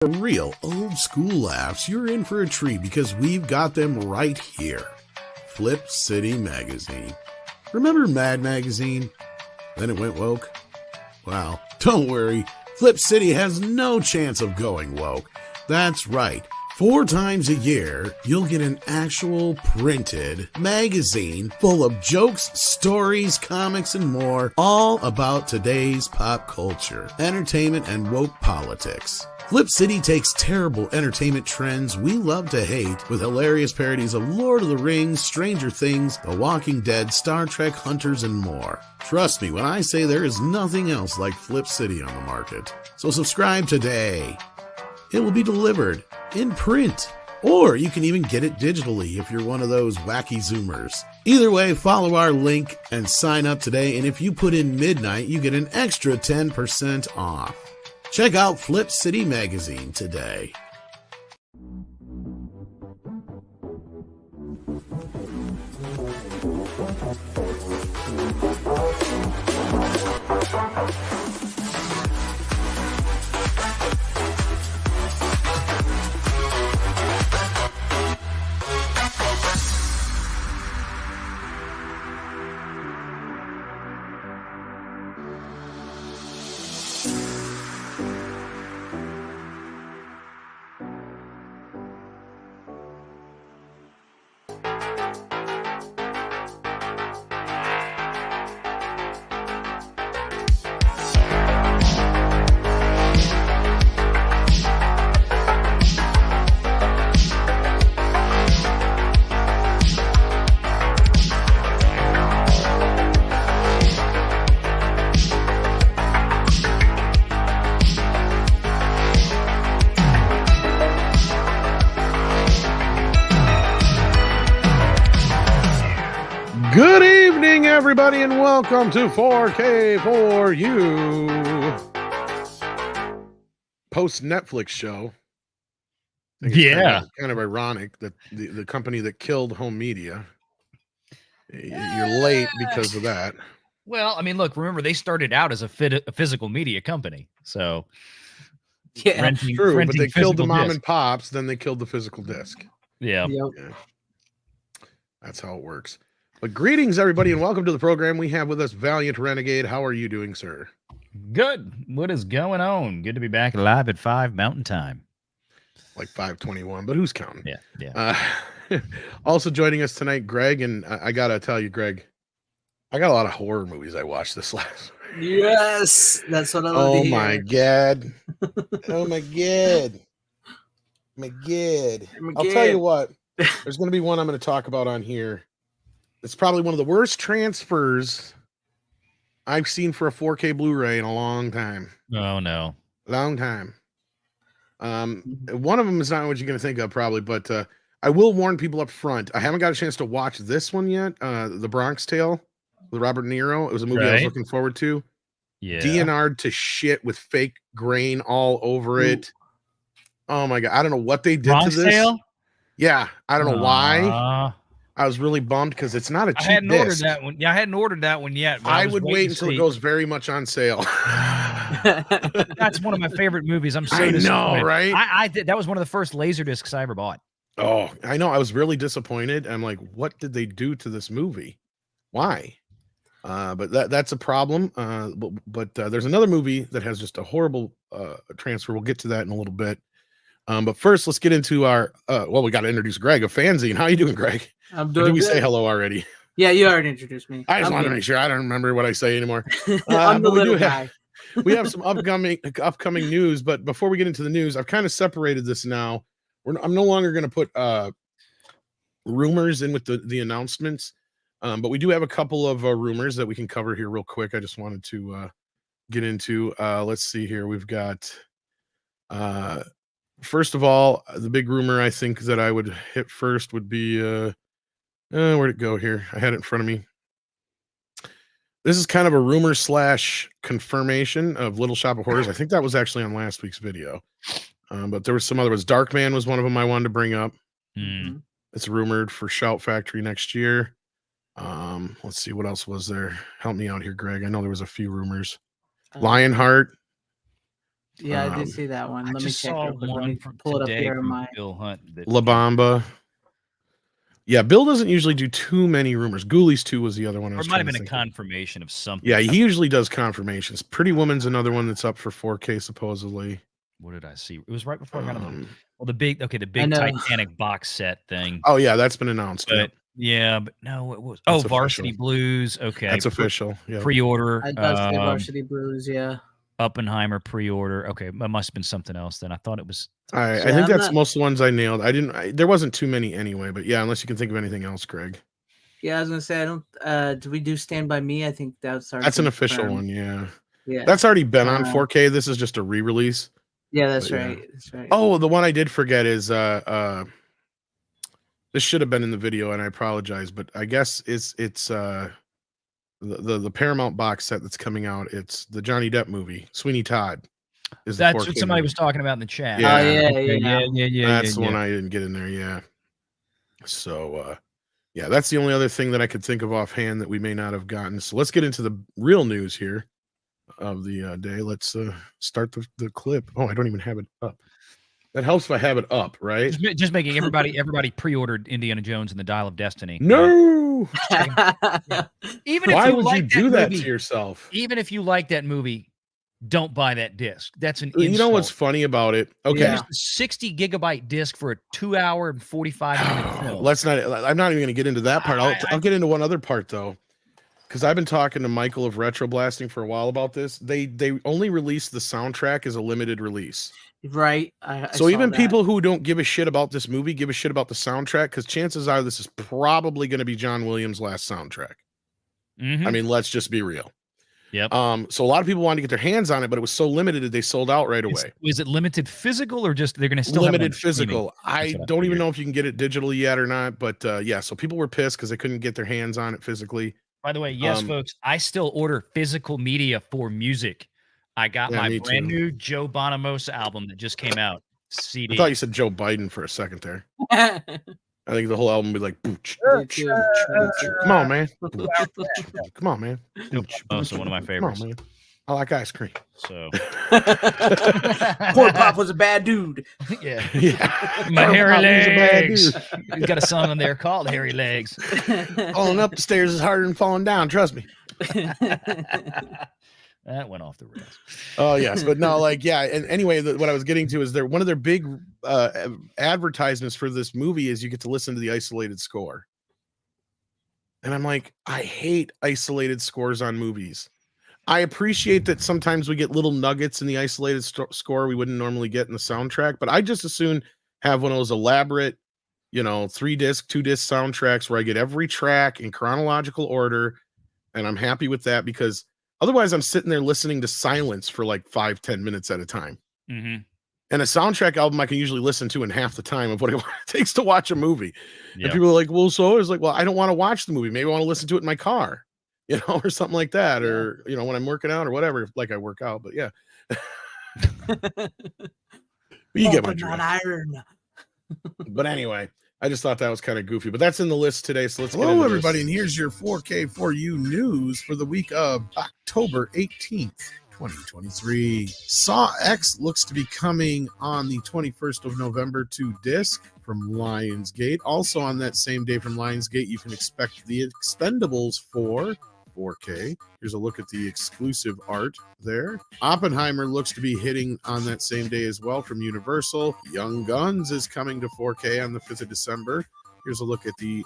For real old school laughs, you're in for a treat because we've got them right here. Flip City Magazine. Remember Mad Magazine? Then it went woke? Well, don't worry. Flip City has no chance of going woke. That's right. 4 times a year, you'll get an actual printed magazine full of jokes, stories, comics, and more, all about today's pop culture, entertainment, and woke politics. Flip City takes terrible entertainment trends we love to hate with hilarious parodies of Lord of the Rings, Stranger Things, The Walking Dead, Star Trek, Hunters, and more. Trust me when I say there is nothing else like Flip City on the market. So subscribe today. It will be delivered in print, or you can even get it digitally if you're one of those wacky Zoomers. Either way, follow our link and sign up today, and if you put in midnight, you get an extra 10% off. Check out Flip City Magazine today. Good evening, everybody, and welcome to 4K4U post Netflix show. Yeah, kind of ironic that the company that killed home media, you're late because of that. Well, I mean, look, remember they started out as a physical media company, so yeah, true. But they killed the mom and pops, then they killed the physical disc. Yeah. That's how it works. But greetings, everybody, and welcome to the program. We have with us Valiant Renegade. How are you doing, sir? Good. What is going on? Good to be back live at 5 Mountain Time. Like 5:21, but who's counting? Yeah. Also joining us tonight, Greg, and I gotta tell you, Greg, I got a lot of horror movies I watched this last week. Yes, that's what I love to hear. My God. Oh my God. My God. I'll tell you what, there's going to be one I'm going to talk about on here. It's probably one of the worst transfers I've seen for a 4K Blu-ray in a long time. Oh, no. Long time. One of them is not what you're going to think of, probably, but I will warn people up front. I haven't got a chance to watch this one yet, The Bronx Tale with Robert De Niro. It was a movie I was looking forward to. Yeah. DNR'd to shit with fake grain all over it. Oh, my God. I don't know what they did Bronx to this. Tale? Yeah. I don't know why. I was really bummed because it's not a cheap I hadn't disc. ordered that one. Yeah, I hadn't ordered that one yet. I would wait until it goes very much on sale. That's one of my favorite movies. I'm so I disappointed. know, right? I did. That was one of the first laser discs I ever bought. Oh, I know. I was really disappointed. I'm like, what did they do to this movie? Why? But that's a problem. But there's another movie that has just a horrible transfer. We'll get to that in a little bit. But first, let's get into our. We got to introduce Greg of Fanzine. How you doing, Greg? I'm doing. Did we say hello already? Yeah, you already introduced me. I just wanted to make sure. I don't remember what I say anymore. I'm the little guy. We have some upcoming news, but before we get into the news, I've kind of separated this now. I'm no longer going to put rumors in with the announcements, but we do have a couple of rumors that we can cover here real quick. I just wanted to get into. Let's see here. We've got first of all, the big rumor I think that I would hit first would be where'd it go here? I had it in front of me. This is kind of a rumor / confirmation of Little Shop of Horrors. I think that was actually on last week's video. But there was some other ones. Darkman was one of them I wanted to bring up. It's rumored for Shout Factory next year. Let's see what else was there. Help me out here, Greg. I know there was a few rumors. Lionheart. Yeah, I did see that one. I Let me just check saw real quick. Let one me from pull it up today here in from my. Bill Hunt. That La Bamba. Yeah, Bill doesn't usually do too many rumors. Ghoulies 2 was the other one I Or was it might have trying been to a think of. confirmation of something. Yeah, he usually does confirmations. Pretty Woman's another one that's up for 4K supposedly. What did I see? It was right before I got on Um, the big Titanic box set thing. Oh yeah, that's been announced. But but no, it was That's Varsity official. Blues. Okay, That's official. Yeah. Pre-order. I does say Varsity Blues, yeah. Oppenheimer pre-order. Okay, that must have been something else then. I thought it was. I think that's most of the ones I nailed. There wasn't too many anyway, but yeah, unless you can think of anything else, Greg. Yeah, I was gonna say I don't. Do we do Stand By Me? I think that's an official one. Yeah. Yeah. That's already been on 4K. This is just a re-release. Yeah, that's right. That's right. Oh, the one I did forget is this should have been in the video, and I apologize, but I guess it's the Paramount box set that's coming out. It's the Johnny Depp movie, Sweeney Todd. That's what somebody was talking about in the chat. Yeah. Yeah. That's the one I didn't get in there. Yeah. So yeah, that's the only other thing that I could think of offhand that we may not have gotten. So let's get into the real news here of the day. Let's start the clip. Oh, I don't even have it up. That helps if I have it up, right? Just making everybody pre-ordered Indiana Jones and the Dial of Destiny. No. Even why if you would like you do that movie, to yourself? Even if you like that movie, don't buy that disc. That's an insult. You know what's funny about it? Okay, there's a 60 gigabyte disc for a 2 hour and 45 minute film. Let's not. I'm not even going to get into that part. I'll get into one other part though, because I've been talking to Michael of Retro Blasting for a while about this. They only released the soundtrack as a limited release. Right. So even people who don't give a shit about this movie give a shit about the soundtrack, because chances are this is probably going to be John Williams' last soundtrack. I mean, let's just be real. Yep. So a lot of people wanted to get their hands on it, but it was so limited that they sold out right away. Is it limited physical or just they're going to still limited have physical? I don't even know if you can get it digitally yet or not, but yeah. So people were pissed because they couldn't get their hands on it physically. By the way, yes, folks, I still order physical media for music. I got my brand new Joe Bonamassa album that just came out. CD. I thought you said Joe Biden for a second there. I think the whole album would be like, booch, come on, man. Come on, man. Also one of my favorites. Come on, man. I like ice cream. So Poor Pop was a bad dude. Yeah. My hairy legs. He's got a song on there called Hairy Legs. Falling up the stairs is harder than falling down, trust me. That went off the rails. Oh yes, but no, like yeah. And anyway, what I was getting to is one of their big advertisements for this movie is you get to listen to the isolated score. And I'm like, I hate isolated scores on movies. I appreciate that sometimes we get little nuggets in the isolated score we wouldn't normally get in the soundtrack, but I just as soon have one of those elaborate, 3-disc, 2-disc soundtracks where I get every track in chronological order, and I'm happy with that because otherwise I'm sitting there listening to silence for like 5-10 minutes at a time. Mm-hmm. And a soundtrack album I can usually listen to in half the time of what it takes to watch a movie. Yep. And people are like, well, so it's like, well, I don't want to watch the movie. Maybe I want to listen to it in my car, or something like that. Yeah. Or, when I'm working out or whatever, like I work out, but yeah. You get my drift. Iron. But anyway, I just thought that was kind of goofy, but that's in the list today. So let's Hello, everybody. And here's your 4K for you news for the week of October 18th. 2023. Saw X looks to be coming on the 21st of November to disc from Lionsgate. Also on that same day from Lionsgate, you can expect The Expendables 4 4K. Here's a look at the exclusive art there. Oppenheimer looks to be hitting on that same day as well from Universal. Young Guns is coming to 4K on the 5th of December. Here's a look at the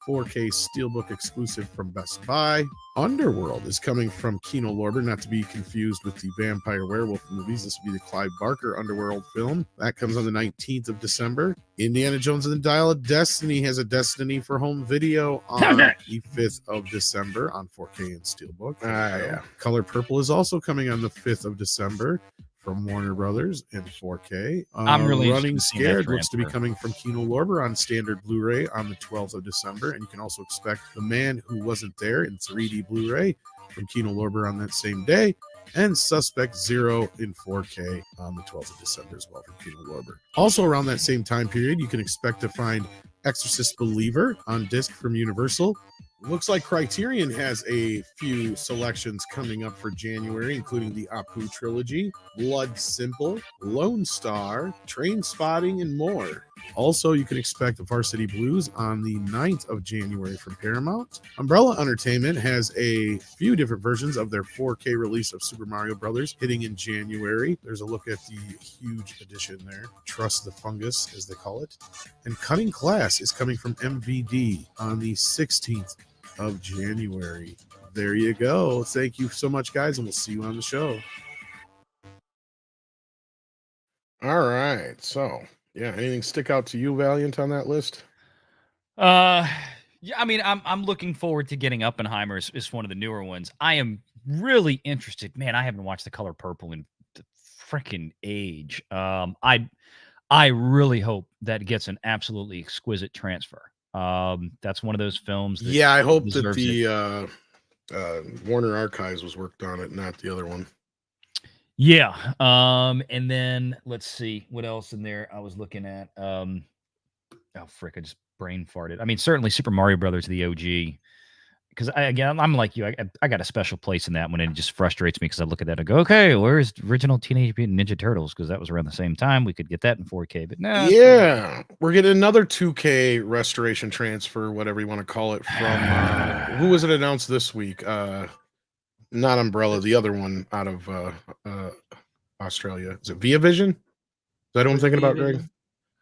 4K Steelbook exclusive from Best Buy. Underworld is coming from Kino Lorber, not to be confused with the Vampire Werewolf movies. This will be the Clive Barker Underworld film. That comes on the 19th of December. Indiana Jones and the Dial of Destiny has a Destiny for home video on the 5th of December on 4K and Steelbook. Yeah. Color Purple is also coming on the 5th of December from Warner Brothers in 4K. I'm really Running Scared looks to be coming from Kino Lorber on standard Blu-ray on the 12th of December, and you can also expect The Man Who Wasn't There in 3D Blu-ray from Kino Lorber on that same day, and Suspect Zero in 4K on the 12th of December as well from Kino Lorber. Also around that same time period, you can expect to find Exorcist Believer on disc from Universal, Looks like Criterion has a few selections coming up for January, including the Apu trilogy, Blood Simple, Lone Star, Train Spotting, and more. Also, you can expect Varsity Blues on the 9th of January from Paramount. Umbrella Entertainment has a few different versions of their 4K release of Super Mario Brothers hitting in January. There's a look at the huge edition there, Trust the Fungus, as they call it. And Cutting Class is coming from MVD on the 16th of January. There you go. Thank you so much, guys, and we'll see you on the show. All right. So, yeah, anything stick out to you, Valiant, on that list? Yeah, I mean, I'm looking forward to getting Oppenheimer is one of the newer ones. I am really interested. Man, I haven't watched The Color Purple in the freaking age. I really hope that gets an absolutely exquisite transfer. That's one of those films. That I hope that the Warner Archives was worked on it, not the other one. Yeah. And then let's see what else in there I was looking at. Oh frick, I just brain farted. I mean, certainly Super Mario Brothers, the OG. Because I'm like you. I got a special place in that one, and it just frustrates me because I look at that and go, okay, where's the original Teenage Mutant Ninja Turtles? Because that was around the same time. We could get that in 4K, but no. Yeah, we're getting another 2K restoration transfer, whatever you want to call it, from who was it announced this week? Not Umbrella, the other one out of Australia. Is it Via Vision? Is that what I'm thinking about, Greg?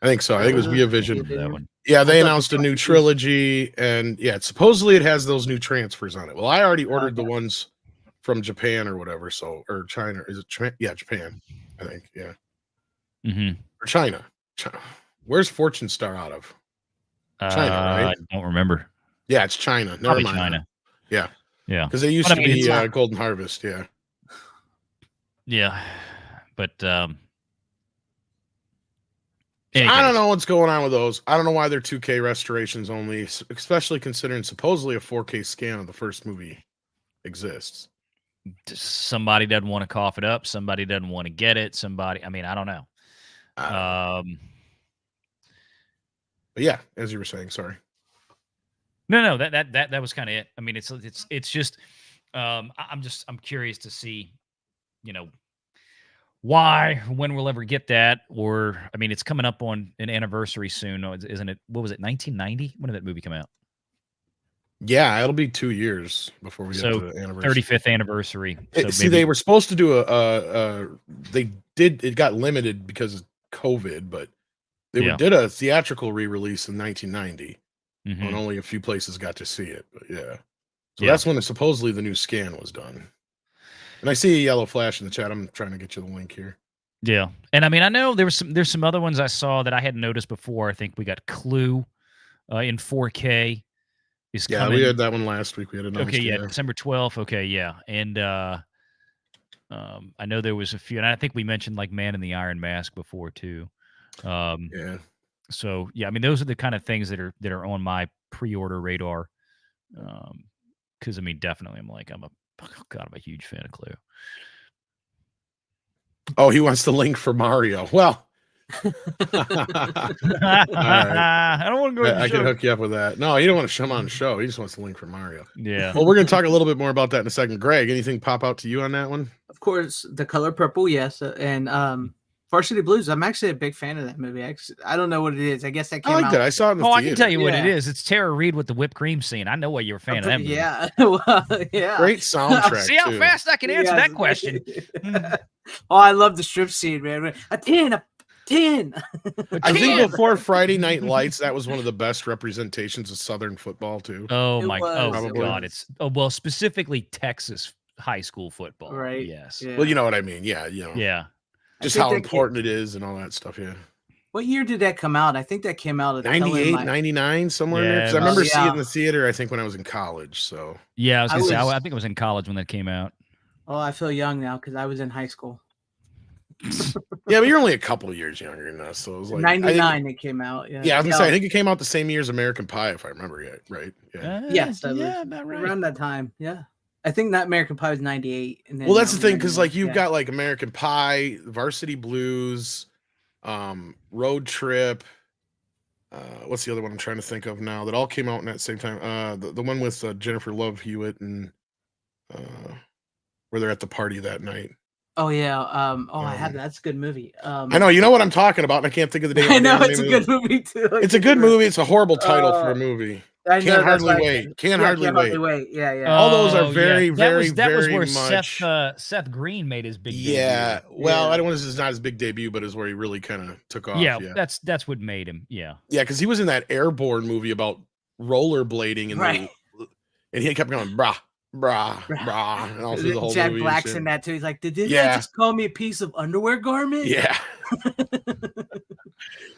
I think so. I think it was Via Vision. That one. Yeah, they announced a new trilogy, and supposedly it has those new transfers on it. Well, I already ordered the ones from Japan or whatever, or China. Is it Japan? Yeah, Japan, I think. Yeah. Mm-hmm. Or China. Where's Fortune Star out of? China, right? I don't remember. Yeah, it's China. Never Probably mind. China. Yeah. Yeah. Because they used to be Golden Harvest, yeah. Yeah. But I don't know what's going on with those. I don't know why they're 2K restorations only, especially considering supposedly a 4K scan of the first movie exists. Somebody doesn't want to cough it up. Somebody doesn't want to get it. I mean, I don't know. But yeah, as you were saying, sorry. No, that was kind of it. I mean, it's just, I'm curious to see, when we'll ever get that, or I mean, it's coming up on an anniversary soon, isn't it? What was it, 1990? When did that movie come out? Yeah, it'll be 2 years before we get to the anniversary. 35th anniversary. They were supposed to do it got limited because of COVID, but they did a theatrical re-release in 1990, and only a few places got to see it. But that's when supposedly the new scan was done. And I see a yellow flash in the chat. I'm trying to get you the link here. Yeah, and I mean, I know there's some other ones I saw that I hadn't noticed before. I think we got Clue in 4K. We had that one last week. We had announced. Okay, December 12th. Okay, yeah, and I know there was a few, and I think we mentioned like Man in the Iron Mask before too. So I mean, those are the kind of things that are on my pre-order radar. Because I mean, definitely, I'm a huge fan of Clue. Oh, he wants the link for Mario. Well, right. I don't want to go. I can hook you up with that. No, you don't want to show him on the show. He just wants the link for Mario. Yeah. Well, we're going to talk a little bit more about that in a second. Greg, anything pop out to you on that one? Of course, The Color Purple, yes, and Varsity Blues. I'm actually a big fan of that movie. I don't know what it is. I guess that came out. I saw it in the theater. I can tell you what it is. It's Tara Reid with the whipped cream scene. I know why you're a fan of that movie. Yeah. Well, yeah. Great soundtrack. See how fast I can answer that question. Oh, I love the strip scene, man. A 10. I think before Friday Night Lights, that was one of the best representations of Southern football, too. Oh, God. It's specifically Texas high school football. Right. Yes. Yeah. Well, you know what I mean. Yeah. Yeah. Just how important it is and all that stuff, yeah. What year did that come out? I think that came out at 98, 99, somewhere in there. Because I remember seeing it in the theater, I think, when I was in college. So yeah, I think it was in college when that came out. Oh, I feel young now because I was in high school. Yeah, but you're only a couple of years younger than us. So it was like 99 it came out. Yeah, I was gonna say, I think it came out the same year as American Pie, if I remember right? Yeah. Yes, about right. Around that time, yeah. I think that American Pie was 98. And then, well, that's the thing, because like you've got like American Pie, Varsity Blues, Road Trip, what's the other one I'm trying to think of now that all came out in that same time? The one with Jennifer Love Hewitt and where they're at the party that night. Oh yeah. I have that. That's a good movie. I know, you know what I'm talking about, and I can't think of the name. I know it's a good movie too. It's a good movie. It's a horrible title for a movie. I know, Can't hardly wait. Can't hardly wait. Yeah. All those are very, that was very where much. Seth Green made his big yeah. debut. Well, I don't want to. This is not his big debut, but is where he really kind of took off. Yeah, that's what made him. Yeah. Yeah, because he was in that Airborne movie about rollerblading, and and he kept going brah. And all through the whole Jack movie. Black's in that too. He's like, did they just call me a piece of underwear garment? Yeah.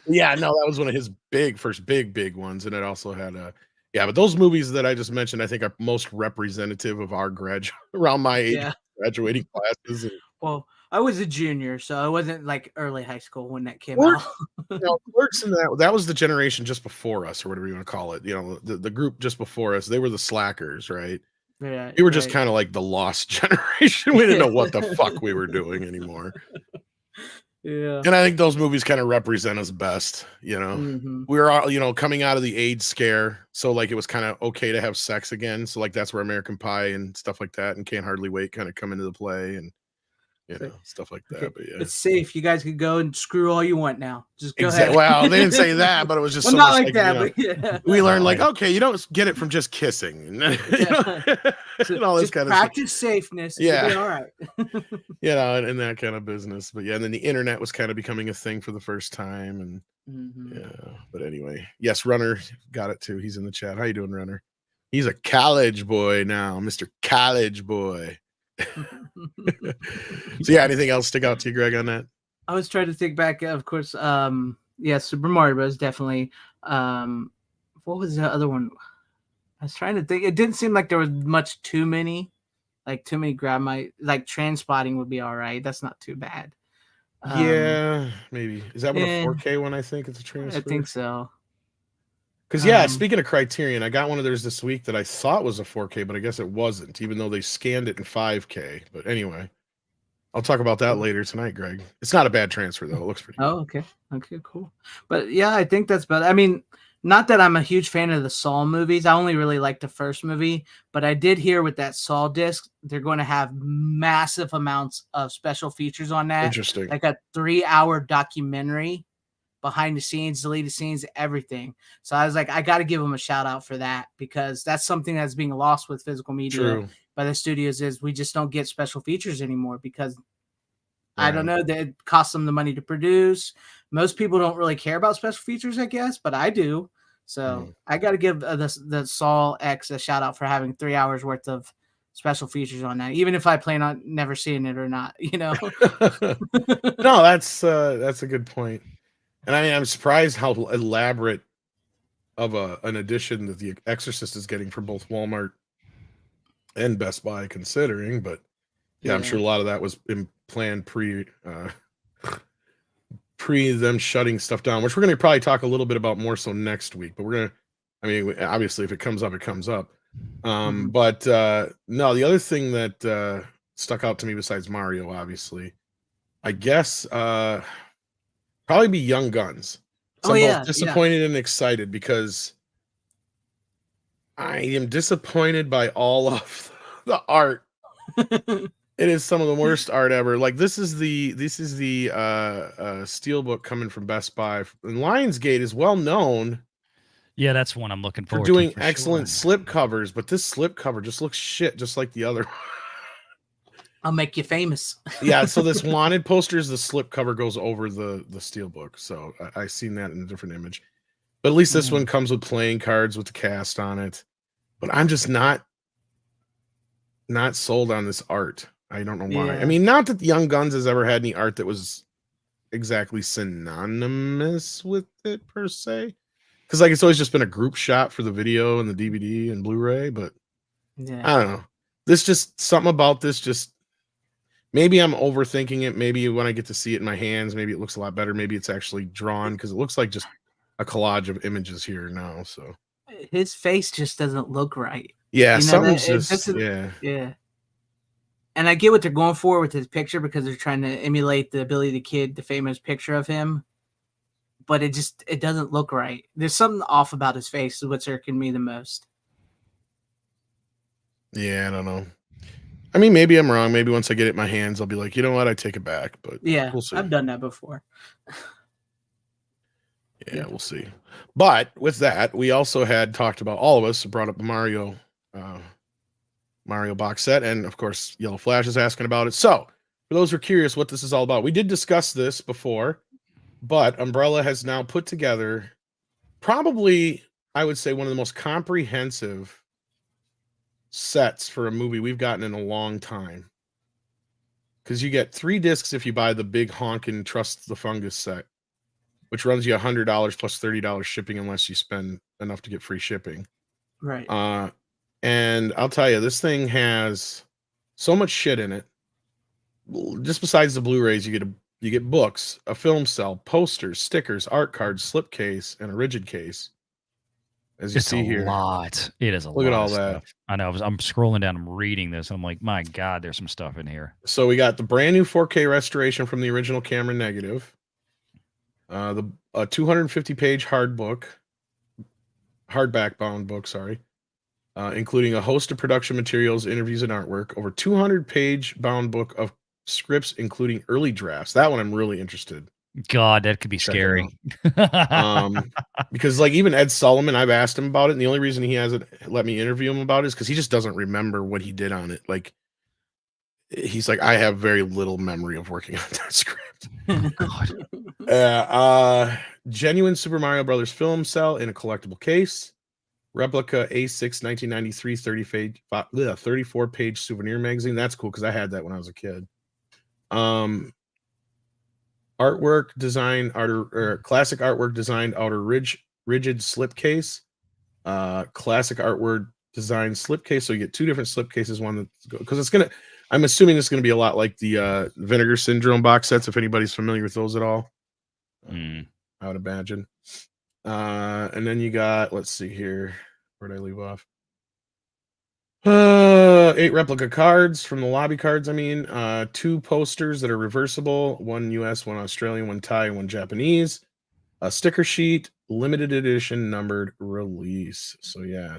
Yeah, no, that was one of his first big ones. And it also had but those movies that I just mentioned, I think are most representative of our around my age graduating classes. And, well, I was a junior, so I wasn't like early high school when that came out. Clerks and that was the generation just before us, or whatever you want to call it. You know, the group just before us, they were the slackers, right? Yeah, we were just kind of like the lost generation. We didn't know what the fuck we were doing anymore. Yeah. And I think those movies kind of represent us best, you know. We were all, coming out of the AIDS scare. So like it was kind of okay to have sex again. So like that's where American Pie and stuff like that and Can't Hardly Wait kind of come into the play and stuff like that. Okay. But yeah. It's safe. You guys could go and screw all you want now. Just go ahead. Well, they didn't say that, but it was just well, so not much like that, but we learned like, okay, you don't get it from just kissing. And all this kind of practice safeness. Yeah. All right. And that kind of business. But and then the internet was kind of becoming a thing for the first time. And but anyway, yes, Runner got it too. He's in the chat. How you doing, Runner? He's a college boy now, Mr. College Boy. So anything else stick out to you, Greg, on that? I was trying to think back, of course. Super Mario Bros. Definitely. What was the other one? I was trying to think. It didn't seem like there was too many grab my Transpotting would be all right. That's not too bad. Maybe. Is that one a 4K one? I think it's a transfer. I think so. Because speaking of Criterion, I got one of theirs this week that I thought was a 4K, but I guess it wasn't, even though they scanned it in 5K. But anyway, I'll talk about that later tonight, Greg. It's not a bad transfer though. It looks pretty good. Oh, okay. Okay, cool. But yeah, I think that's better. I mean, not that I'm a huge fan of the Saw movies. I only really like the first movie, but I did hear with that Saw disc, they're going to have massive amounts of special features on that. Interesting. Like a 3-hour documentary, behind the scenes, deleted scenes, everything. So I was like, I got to give them a shout out for that, because that's something that's being lost with physical media by the studios, is we just don't get special features anymore because I don't know, that it costs them the money to produce. Most people don't really care about special features, I guess, but I do. So I got to give the Saw X a shout out for having 3 hours worth of special features on that, even if I plan on never seeing it or not, No, that's a good point. And I mean, I'm surprised how elaborate of an edition that The Exorcist is getting from both Walmart and Best Buy, considering. But I'm sure a lot of that was planned pre them shutting stuff down, which we're going to probably talk a little bit about more so next week. But obviously, if it comes up, it comes up. But no, the other thing that stuck out to me besides Mario, obviously, I guess. Probably be Young Guns. So I'm both disappointed and excited, because I am disappointed by all of the art. It is some of the worst art ever. Like this is the steelbook coming from Best Buy. And Lionsgate is well known. Yeah, that's one I'm looking forward to. For doing for excellent slip covers, but this slip cover just looks shit, just like the other one. I'll make you famous. So this Wanted poster is the slip cover goes over the steelbook. So I seen that in a different image. But at least this one comes with playing cards with the cast on it. But I'm just not sold on this art. I don't know why. I mean, not that Young Guns has ever had any art that was exactly synonymous with it per se. Because it's always just been a group shot for the video and the DVD and Blu-ray. But I don't know. This just something about this just. Maybe I'm overthinking it. Maybe when I get to see it in my hands, maybe it looks a lot better. Maybe it's actually drawn, because it looks like just a collage of images here now. So his face just doesn't look right. Yeah, something's just yeah. And I get what they're going for with his picture, because they're trying to emulate the Billy the Kid, the famous picture of him. but it doesn't look right. There's something off about his face, is what's irking me the most. Yeah, I don't know. I mean, maybe I'm wrong. Maybe once I get it in my hands, I'll be like, you know what, I take it back. But Yeah, we'll see. I've done that before. Yeah, we'll see. But with that, we also had talked about, all of us brought up the Mario box set, and of course, Yellow Flash is asking about it. So, for those who are curious what this is all about, we did discuss this before, but Umbrella has now put together probably, I would say, one of the most comprehensive sets for a movie we've gotten in a long time. Because you get 3 discs if you buy the big honkin' Trust the Fungus set, which runs you $100 plus $30 shipping unless you spend enough to get free shipping. Right. And I'll tell you, this thing has so much shit in it. Just besides the Blu-rays, you get books, a film cell, posters, stickers, art cards, slipcase, and a rigid case. As you see here, lot. It is a lot. Look at all of that. stuff. I know. I'm scrolling down. I'm reading this. I'm like, my God, there's some stuff in here. So we got the brand new 4K restoration from the original camera negative. A 250-page hardback bound book, including a host of production materials, interviews, and artwork. Over 200-page bound book of scripts, including early drafts. That one I'm really interested. God, that could be scary. Because like even Ed Sullivan, I've asked him about it, and the only reason he hasn't let me interview him about it is because he just doesn't remember what he did on it. Like he's like, I have very little memory of working on that script. God. Genuine Super Mario Brothers film cell in a collectible case. Replica A6 1993 34-page souvenir magazine. That's cool because I had that when I was a kid. Artwork design, classic artwork designed outer rigid slipcase. Classic artwork designed slipcase. So you get 2 different slipcases. One that's because I'm assuming it's gonna be a lot like the Vinegar Syndrome box sets. If anybody's familiar with those at all, I would imagine. And then you got, let's see here, where'd I leave off? 8 replica cards from the lobby cards. 2 posters that are reversible, 1 US, 1 Australian, 1 Thai, and 1 Japanese. A sticker sheet, limited edition numbered release. So yeah,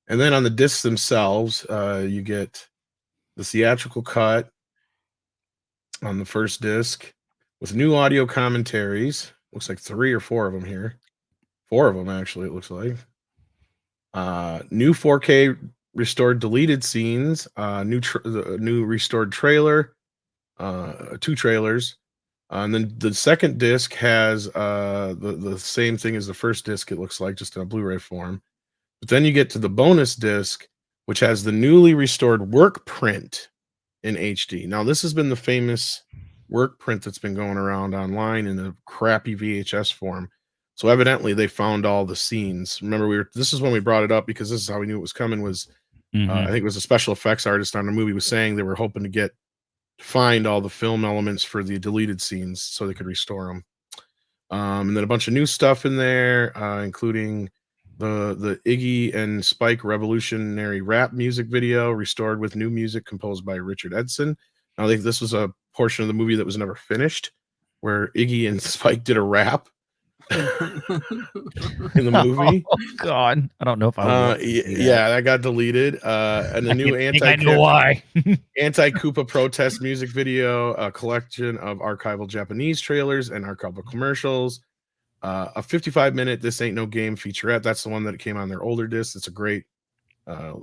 and then on the discs themselves, you get the theatrical cut on the first disc with new audio commentaries. Looks like 3 or 4 of them here. 4 of them actually, it looks like. New 4K restored deleted scenes, new restored trailer, 2 trailers, and then the second disc has the same thing as the first disc. It looks like, just in a Blu-ray form. But then you get to the bonus disc, which has the newly restored work print in HD. Now this has been the famous work print that's been going around online in a crappy VHS form. So evidently they found all the scenes. Remember, this is when we brought it up because this is how we knew it was coming. I think it was a special effects artist on the movie was saying they were hoping to find all the film elements for the deleted scenes so they could restore them. And then a bunch of new stuff in there, including the Iggy and Spike revolutionary rap music video restored with new music composed by Richard Edson. Now, I think this was a portion of the movie that was never finished, where Iggy and Spike did a rap in the movie. Oh God, I don't know if I yeah, that got deleted. And the new anti-Koopa protest music video, a collection of archival Japanese trailers and archival commercials, a 55-minute This Ain't No Game featurette. That's the one that came on their older disc. It's a great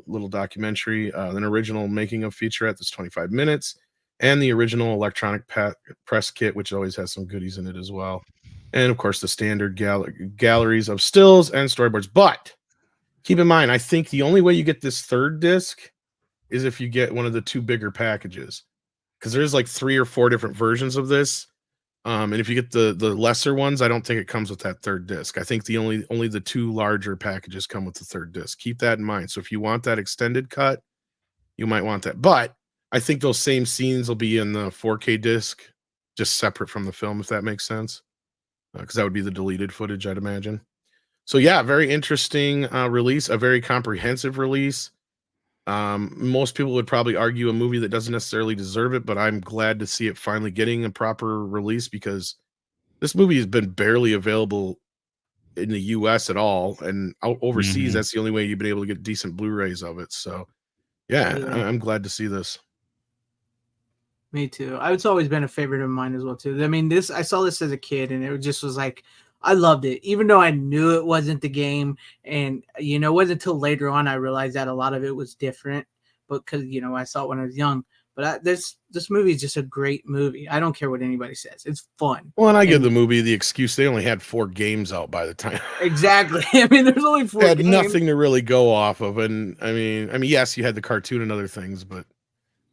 little documentary. An original making of featurette that's 25 minutes, and the original electronic press kit, which always has some goodies in it as well. And of course, the standard galleries of stills and storyboards. But keep in mind, I think the only way you get this third disc is if you get one of the 2 bigger packages, because there's like 3 or 4 different versions of this. And if you get the lesser ones, I don't think it comes with that third disc. I think only the 2 larger packages come with the third disc. Keep that in mind. So if you want that extended cut, you might want that. But I think those same scenes will be in the 4K disc, just separate from the film, if that makes sense. Because that would be the deleted footage, I'd imagine. So yeah, very interesting release, a very comprehensive release. Most people would probably argue a movie that doesn't necessarily deserve it, but I'm glad to see it finally getting a proper release, because This movie has been barely available in the US at all, and overseas, that's the only way you've been able to get decent Blu-rays of it. So yeah. I'm glad to see this. Me too. It's always been a favorite of mine as well too. I mean, I saw this as a kid, and it just was like, I loved it, even though I knew it wasn't the game. And it wasn't until later on I realized that a lot of it was different, but because I saw it when I was young. But this movie is just a great movie. I don't care what anybody says; it's fun. Well, and I give the movie the excuse they only had 4 games out by the time. Exactly. I mean, there's only 4. They had nothing to really go off of, and I mean, yes, you had the cartoon and other things, but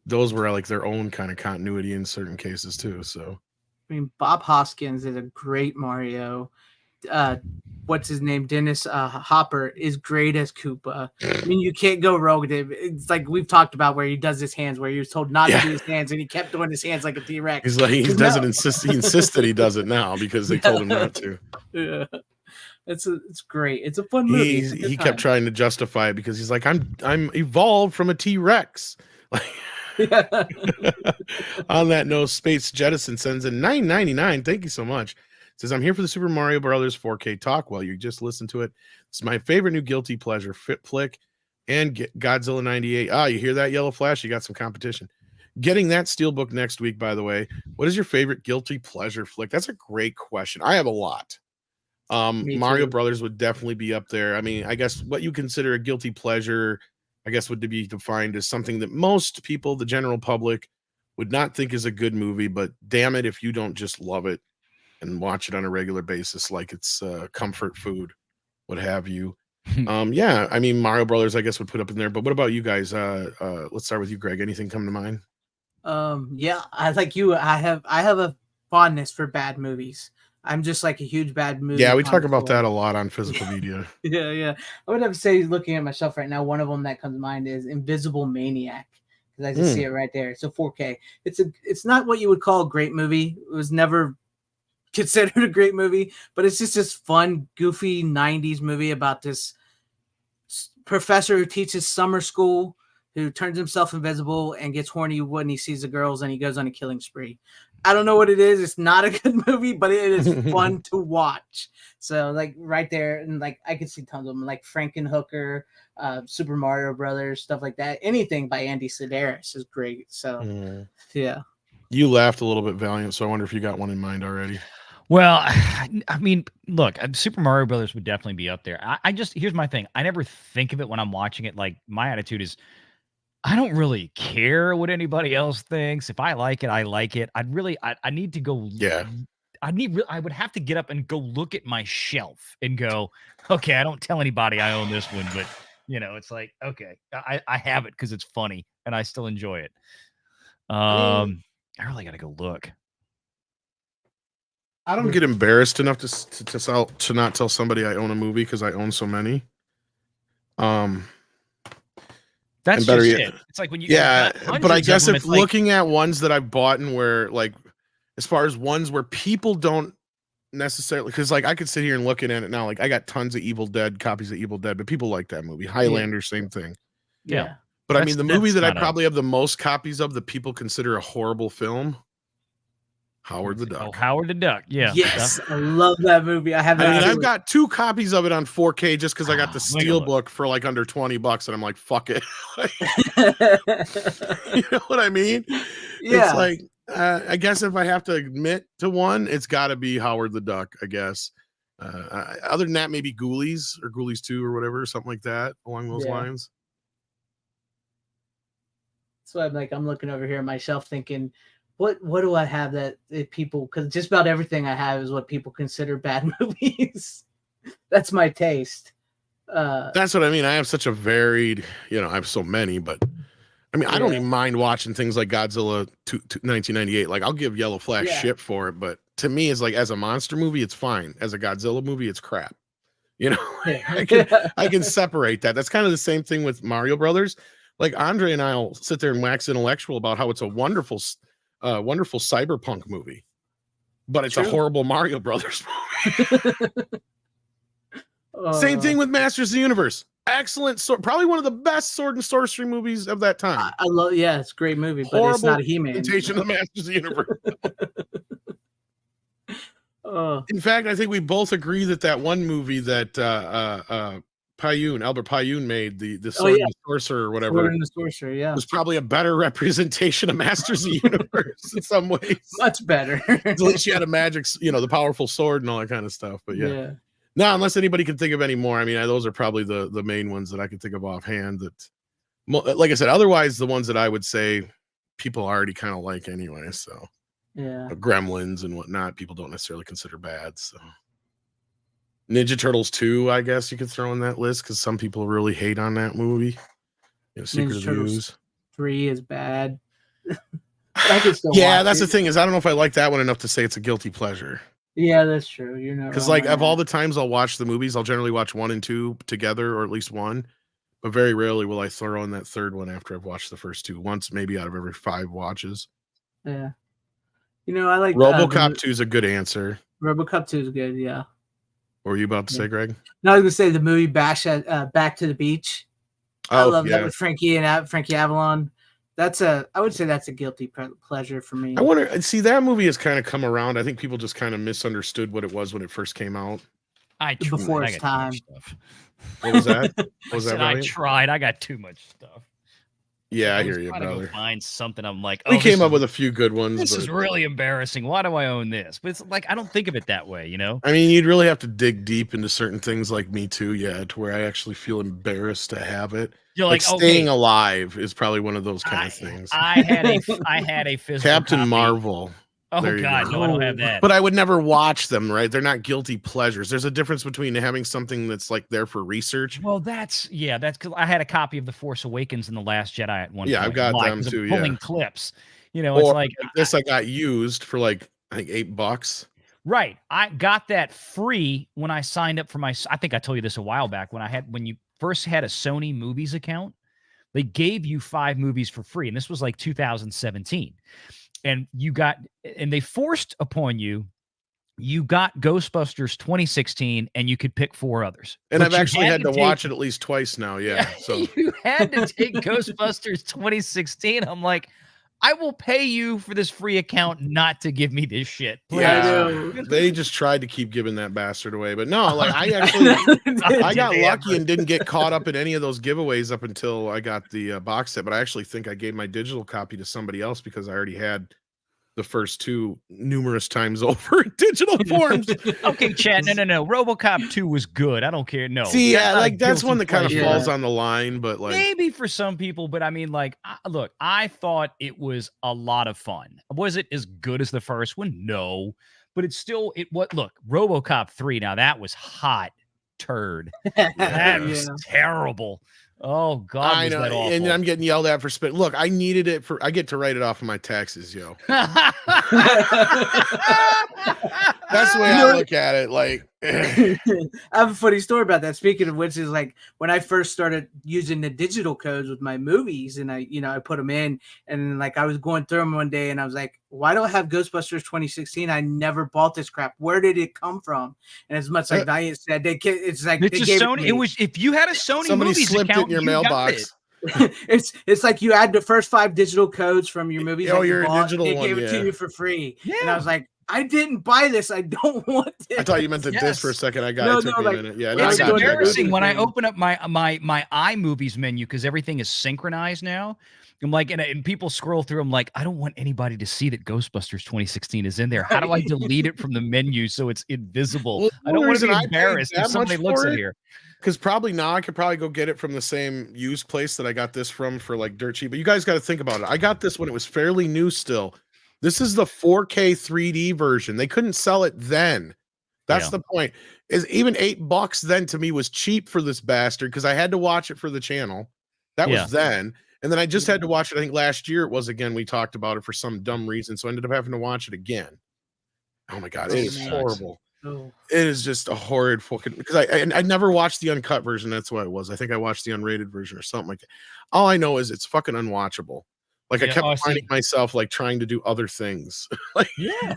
those were like their own kind of continuity in certain cases too. So, I mean, Bob Hoskins is a great Mario. What's his name? Dennis Hopper is great as Koopa. I mean, you can't go wrong with it. It's like we've talked about where he does his hands, where he was told not to do his hands, and he kept doing his hands like a T-Rex. He's like, he doesn't insist. He insists that he does it now because they told him not to. Yeah, it's great. It's a fun movie. He kept trying to justify it because he's like, I'm evolved from a T-Rex. Like. On that note, Space Jettison sends in $9.99. Thank you so much. Says, I'm here for the Super Mario Brothers 4K talk. Well, you just listened to it. It's my favorite new guilty pleasure flick, and Godzilla 98. You hear that, Yellow Flash? You got some competition. Getting that steelbook next week, by the way. What is your favorite guilty pleasure flick? That's a great question. I have a lot. Mario Brothers would definitely be up there. I mean, I guess what you consider a guilty pleasure, I guess, would be defined as something that most people, the general public, would not think is a good movie, but damn it if you don't just love it and watch it on a regular basis like it's comfort food, what have you. Yeah, I mean, Mario Brothers, I guess, would put up in there. But what about you guys? Let's start with you, Greg. Anything come to mind? Yeah, I like you. I have a fondness for bad movies. I'm just like a huge bad movie. Yeah, we talk about that a lot on physical media. Yeah. I would have to say, looking at my shelf right now, one of them that comes to mind is Invisible Maniac, because I just see it right there. It's a 4K. It's not what you would call a great movie. It was never considered a great movie, but it's just this fun, goofy 90s movie about this professor who teaches summer school, who turns himself invisible and gets horny when he sees the girls, and he goes on a killing spree. I don't know what it is. It's not a good movie, but it is fun to watch. So like right there, and like I could see tons of them, like Frankenhooker, Super Mario Brothers, stuff like that. Anything by Andy Sedaris is great. So yeah. You laughed a little bit, Valiant, so I wonder if you got one in mind already. Well, I mean, look, Super Mario Brothers would definitely be up there. Here's my thing. I never think of it when I'm watching it. Like, my attitude is, I don't really care what anybody else thinks. If I like it, I like it. I need to go. Yeah. I would have to get up and go look at my shelf and go, okay, I don't tell anybody I own this one, but it's like, okay, I have it because it's funny and I still enjoy it. I really got to go look. I don't get embarrassed enough to not tell somebody I own a movie because I own so many. That's just it. It's like when you but I guess if looking at ones that I've bought and where, like, as far as ones where people don't necessarily, because like I could sit here and looking at it now, like I got tons of copies of Evil Dead, but people like that movie. Highlander, same thing. Yeah. But I mean, the movie that I probably have the most copies of that people consider a horrible film, Howard the Duck. Oh, Howard the Duck. Yeah. Yes, I love that movie. I've got 2 copies of it on 4K just because I got the Steelbook for like under $20, and I'm like, fuck it. You know what I mean? Yeah. It's like, I guess if I have to admit to one, it's got to be Howard the Duck, I guess. Other than that, maybe Ghoulies or Ghoulies 2 or whatever, something like that along those lines. So I'm looking over here on my shelf thinking, what do I have that people, because just about everything I have is what people consider bad movies. That's my taste. That's what I mean. I have such a varied, I have so many, but I mean, I don't even mind watching things like Godzilla 1998. Like, I'll give Yellow Flash shit for it, but to me, it's like, as a monster movie, it's fine. As a Godzilla movie, it's crap. I can separate that. That's kind of the same thing with Mario Brothers. Like, Andre and I'll sit there and wax intellectual about how it's a wonderful cyberpunk movie, but it's a horrible Mario Brothers movie. Same thing with Masters of the Universe. Excellent, probably one of the best sword and sorcery movies of that time. I love, it's a great movie, but horrible it's not a He-Man presentation of the Masters of the Universe. In fact, I think we both agree that one movie that Albert Payun made, the Sword and the Sorcerer or whatever, Sword and the Sorcerer, yeah, was probably a better representation of Masters of the Universe in some ways. Much better. At least you had a magic, the powerful sword and all that kind of stuff. But yeah. No, unless anybody can think of any more. I mean, those are probably the main ones that I can think of offhand. That, like I said, otherwise the ones that I would say people already kind of like anyway. So yeah, Gremlins and whatnot, people don't necessarily consider bad. So Ninja Turtles 2, I guess you could throw in that list because some people really hate on that movie. Secret Ninja of the Ooze 3 is bad. I can still that's the thing is I don't know if I like that one enough to say it's a guilty pleasure. Yeah, that's true. You're not because like of all the times I'll watch the movies, I'll generally watch 1 and 2 together, or at least one. But very rarely will I throw in that third one after I've watched the first 2. Once maybe out of every 5 watches. Yeah, I like RoboCop 2 is a good answer. RoboCop 2 is good. Yeah. What were you about to say, Greg? No, I was gonna say the movie Back to the Beach. I love that with Frankie Avalon. I would say that's a guilty pleasure for me. I wonder, see, that movie has kind of come around. I think people just kind of misunderstood what it was when it first came out. Before its time. What was that? I tried. I got too much stuff. Yeah, I hear you, brother. Find something. I'm like, we came up with a few good ones. This is really embarrassing. Why do I own this? But it's like I don't think of it that way, I mean, you'd really have to dig deep into certain things, like me too. Yeah, to where I actually feel embarrassed to have it. You're like Staying Alive is probably one of those kind of things. I had a physical Captain copy. Marvel. Oh God, no, I don't have that. But I would never watch them, right? They're not guilty pleasures. There's a difference between having something that's like there for research. Well, that's because I had a copy of The Force Awakens and The Last Jedi at one point. Yeah, I've got them too. Pulling clips. It's like this I got used for like I think $8. Right. I got that free when I signed up for I think I told you this a while back when you first had a Sony Movies account, they gave you 5 movies for free. And this was like 2017. And they forced upon you got Ghostbusters 2016 and you could pick 4 others. And I've actually had to watch it at least twice now. Yeah. So you had to take Ghostbusters 2016. I'm like, I will pay you for this free account not to give me this shit. Please. Yeah, they just tried to keep giving that bastard away, but no, like I got lucky and didn't get caught up in any of those giveaways up until I got the box set. But I actually think I gave my digital copy to somebody else because I already had the first 2 numerous times over in digital forms. Okay, Chad. No. RoboCop 2 was good. I don't care. No. See, that's one that kind of falls on the line, but like maybe for some people, but I mean, like, look, I thought it was a lot of fun. Was it as good as the first one? No, but look, RoboCop 3. Now that was hot turd. That was terrible. Oh God, I know, and I'm getting yelled at for spit. Look, I needed it I get to write it off of my taxes, yo. That's the way I look at it. Like, I have a funny story about that. Speaking of which, is like when I first started using the digital codes with my movies, and I put them in, and like I was going through them one day, and I was like, why don't I have Ghostbusters 2016? I never bought this crap. Where did it come from? And as much like Diane said, it's like it's they a Sony. It was if you had a Sony somebody movies slipped account, it in your mailbox. It's like you add the first 5 digital codes from your movies. Oh, your digital they one. gave it to you for free. Yeah. And I was like, I didn't buy this. I don't want this. I thought you meant the disc for a second. I got it. Took me a minute. Yeah, it's embarrassing when I open up my iMovies menu because everything is synchronized now. I'm like, and people scroll through. I'm like, I don't want anybody to see that Ghostbusters 2016 is in there. How do I delete it from the menu so it's invisible? Well, I don't want to be embarrassed if somebody looks at here. Because probably now I could probably go get it from the same used place that I got this from for like dirt cheap. But you guys got to think about it. I got this when it was fairly new still. This is the 4K 3D version. They couldn't sell it then. That's the point. Is even $8 then to me was cheap for this bastard because I had to watch it for the channel. That was then. And then I just had to watch it. I think last year it was again. We talked about it for some dumb reason. So I ended up having to watch it again. Oh my God. It is horrible. Oh. It is just a horrid fucking because I never watched the uncut version. That's what it was. I think I watched the unrated version or something like that. All I know is it's fucking unwatchable. Like I kept finding myself like trying to do other things. Like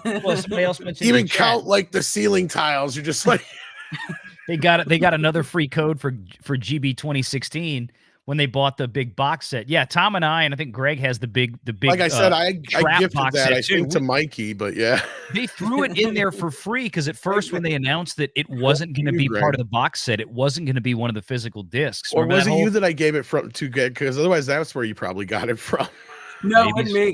well, somebody else mentioned even count like the ceiling tiles. You're just like they got another free code for GB 2016 when they bought the big box set. Yeah, Tom and I think Greg has the big. Like I said, I gifted box that, set I think, to Mikey, but yeah. They threw it in there for free because at first when they announced that it wasn't going to be part of the box set, it wasn't going to be one of the physical discs. Or was it you that I gave it from to get? Because otherwise that's where you probably got it from. No, it wasn't me,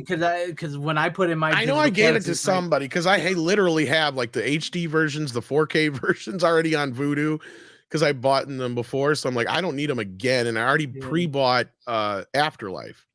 because when I put in my, I know I gave it to somebody because I literally have like the HD versions, the 4K versions already on Vudu because I bought them before. So I'm like, I don't need them again, and I already pre-bought Afterlife,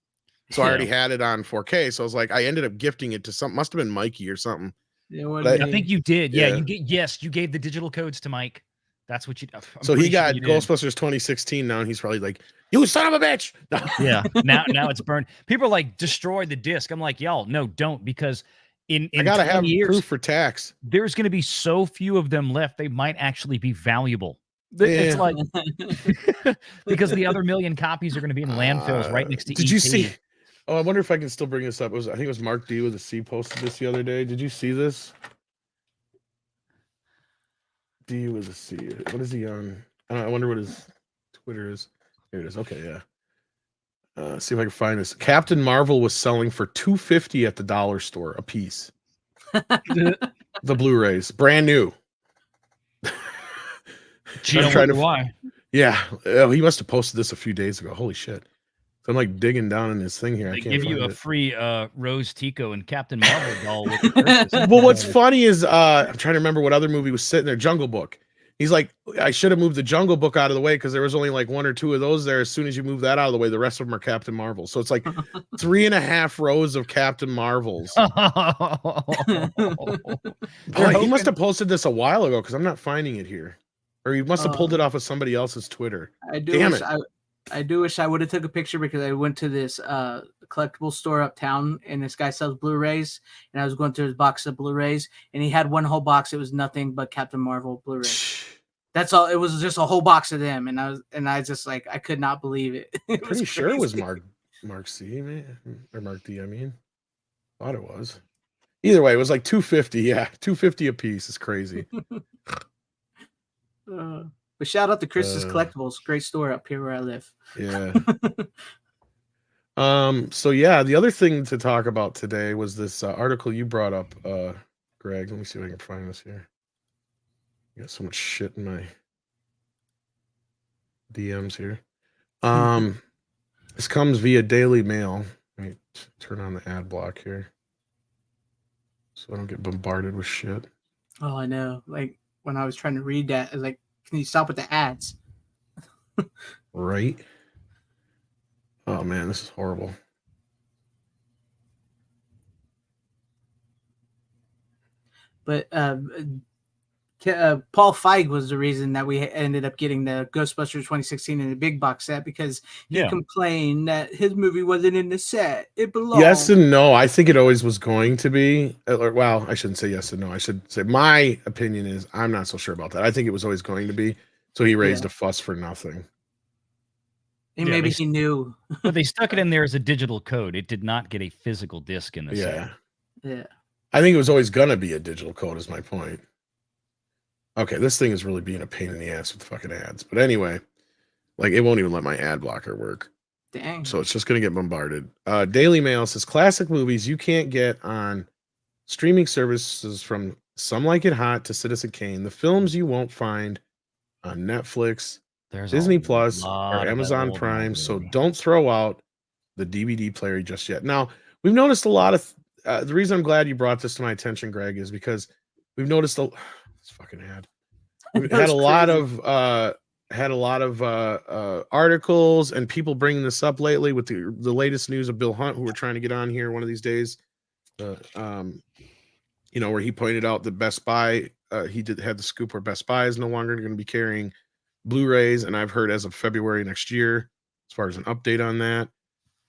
so I already had it on 4K. So I was like, I ended up gifting it to some, must have been Mikey or something. I think you did. Yeah, you gave the digital codes to Mike. That's what you. So he got Ghostbusters 2016 now, and he's probably like, "You son of a bitch!" No. Yeah, now it's burned. People are like, destroy the disc. I'm like, y'all, no, don't, because in I gotta have years, proof for tax. There's going to be so few of them left. They might actually be valuable. It's like because the other million copies are going to be in landfills right next to. Did you see? Oh, I wonder if I can still bring this up. I think it was Mark D with a C posted this the other day. Did you see this? D with a C. What is he on? I wonder what his Twitter is. Here it is. Okay, yeah. See if I can find this. Captain Marvel was selling for $2.50 at the dollar store a piece. The Blu-rays, brand new. I'm trying to why? Yeah, he must have posted this a few days ago. Holy shit! So I'm like digging down in his thing here. They give you a free Rose Tico and Captain Marvel doll. Well, what's funny is I'm trying to remember what other movie was sitting there. Jungle Book. He's like, I should have moved the Jungle Book out of the way because there was only like 1 or 2 of those there. As soon as you move that out of the way, the rest of them are Captain Marvel. So it's like 3.5 rows of Captain Marvels. He must have posted this a while ago because I'm not finding it here. Or he must have pulled it off of somebody else's Twitter. I do wish I would have took a picture because I went to this collectible store uptown and this guy sells Blu-rays, and I was going through his box of Blu-rays and he had one whole box. It was nothing but Captain Marvel Blu-rays. That's all. It was just a whole box of them, and I just like, I could not believe it. Pretty sure it was Mark C, man, or Mark D. I mean, thought it was. Either way, it was like $2.50. Yeah, $2.50 a piece. It's crazy. But shout out to Chris's Collectibles, great store up here where I live. Yeah. So yeah, the other thing to talk about today was this article you brought up, Greg. Let me see if I can find this here. I got so much shit in my DMs here. This comes via Daily Mail. Let me turn on the ad block here so I don't get bombarded with shit. Oh, I know. Like when I was trying to read that, I was like, can you stop with the ads? Right. Oh man, this is horrible. But Paul Feig was the reason that we ended up getting the Ghostbusters 2016 in the big box set, because he complained that his movie wasn't in the set. It belonged. Yes and no. I think it always was going to be. Well, I shouldn't say yes and no. I should say my opinion is I'm not so sure about that. I think it was always going to be. So he raised a fuss for nothing. And maybe he knew. But they stuck it in there as a digital code. It did not get a physical disc in the set. Yeah. I think it was always going to be a digital code is my point. Okay, this thing is really being a pain in the ass with fucking ads. But anyway, like it won't even let my ad blocker work. Dang. So it's just going to get bombarded. Daily Mail says classic movies you can't get on streaming services, from Some Like It Hot to Citizen Kane. The films you won't find on Netflix, Disney Plus, or Amazon Prime. So don't throw out the DVD player just yet. Now, we've noticed a lot of the reason I'm glad you brought this to my attention, Greg, is because we've noticed this fucking ad. We've had a lot of articles and people bringing this up lately with the latest news of Bill Hunt, who we're trying to get on here one of these days. Where he pointed out that Best Buy, had the scoop where Best Buy is no longer going to be carrying Blu-rays, and I've heard as of February next year, as far as an update on that.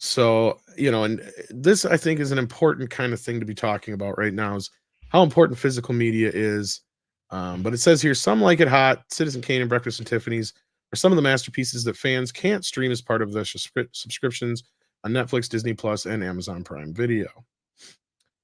So, and this I think is an important kind of thing to be talking about right now, is how important physical media is. But it says here, Some Like It Hot, Citizen Kane, and Breakfast and Tiffany's are some of the masterpieces that fans can't stream as part of their subscriptions on Netflix, Disney Plus, and Amazon Prime Video.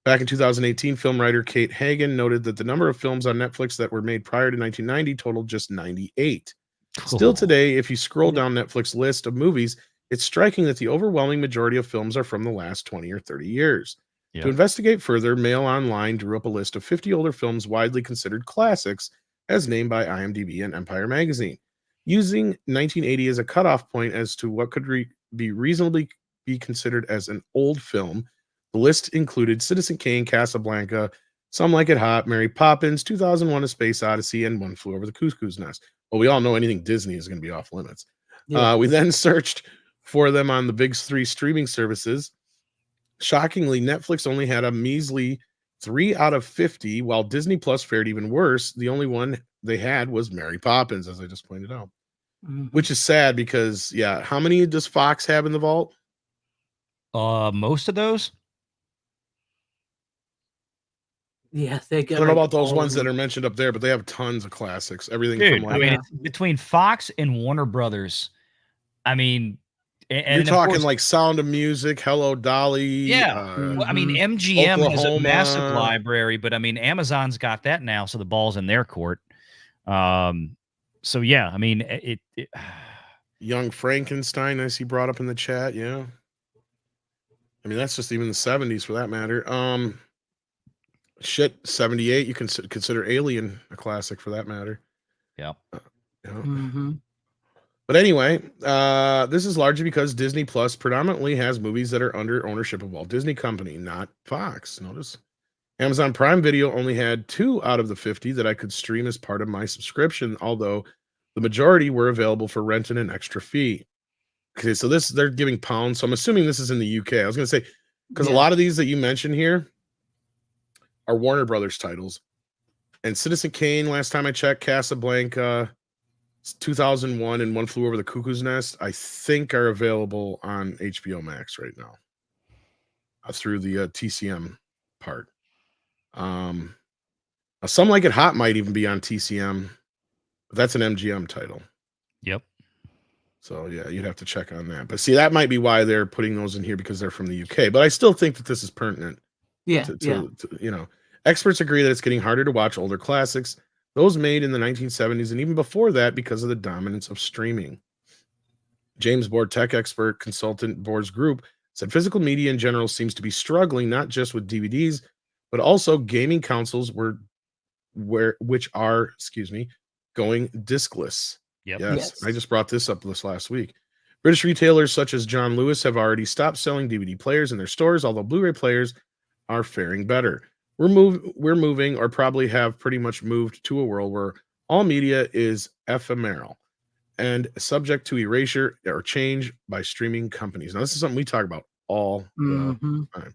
Back in 2018, film writer Kate Hagen noted that the number of films on Netflix that were made prior to 1990 totaled just 98. Cool. Still today, if you scroll down Netflix list of movies, it's striking that the overwhelming majority of films are from the last 20 or 30 years. Yep. To investigate further, Mail Online drew up a list of 50 older films widely considered classics as named by IMDb and Empire Magazine, using 1980 as a cutoff point as to what could be reasonably be considered as an old film. The list included Citizen Kane, Casablanca, Some Like It Hot, Mary Poppins, 2001: A Space Odyssey, and One Flew Over the Cuckoo's Nest. Well, we all know anything Disney is going to be off limits. Yeah. We then searched for them on the big three streaming services. Shockingly, Netflix only had a measly 3 out of 50, while Disney Plus fared even worse. The only one they had was Mary Poppins, as I just pointed out, which is sad because, yeah, how many does Fox have in the vault? Most of those. Yeah, they get. I don't know about those ones that are mentioned up there, but they have tons of classics. Everything Dude, from I mean, it's between Fox and Warner Brothers. I mean, and you're talking course, like Sound of Music, Hello Dolly. Yeah. Well, I mean, MGM has a Oklahoma. massive library, but I mean, Amazon's got that now, so the ball's in their court. So yeah, I mean, it Young Frankenstein, I see brought up in the chat. Yeah. I mean, that's just even the 70s for that matter. 78, you can consider Alien a classic for that matter. Yeah. But anyway, this is largely because Disney Plus predominantly has movies that are under ownership of Walt Disney Company, not Fox. Notice Amazon Prime Video only had 2 out of the 50 that I could stream as part of my subscription, although the majority were available for rent and an extra fee. Okay, so they're giving pounds. So I'm assuming this is in the UK. I was going to say, because a lot of these that you mentioned here are Warner Brothers titles. And Citizen Kane, last time I checked, Casablanca, 2001, and One Flew Over the Cuckoo's Nest, I think are available on HBO Max right now through the TCM part. Some Like It Hot might even be on TCM, but that's an MGM title. Yep. So yeah, you'd have to check on that. But see, that might be why they're putting those in here, because they're from the UK. But I still think that this is pertinent. To, you know, experts agree that it's getting harder to watch older classics, those made in the 1970s and even before that, because of the dominance of streaming. James Board, tech expert consultant Board's group, said physical media in general seems to be struggling not just with DVDs, but also gaming consoles which are going discless. Yep. Yes, I just brought this up this last week. British retailers such as John Lewis have already stopped selling DVD players in their stores, although Blu-ray players are faring better. We're moving, or probably have pretty much moved, to a world where all media is ephemeral and subject to erasure or change by streaming companies. Now, this is something we talk about all the time.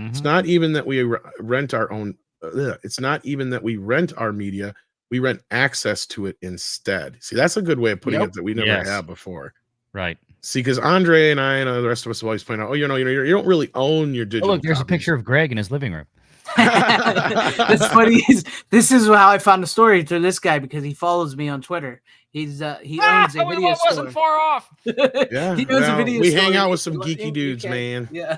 It's not even that we rent our own. It's not even that we rent our media. We rent access to it instead. See, that's a good way of putting it that we never have before. Right. See, because Andre and I and the rest of us always point out, you don't really own your digital. Oh, look, there's a picture of Greg in his living room. That's funny. This is how I found the story through this guy, because he follows me on Twitter. He owns a video store. Wasn't far off. Yeah, he owns a video we store. hang out with some geeky dudes, man. Yeah.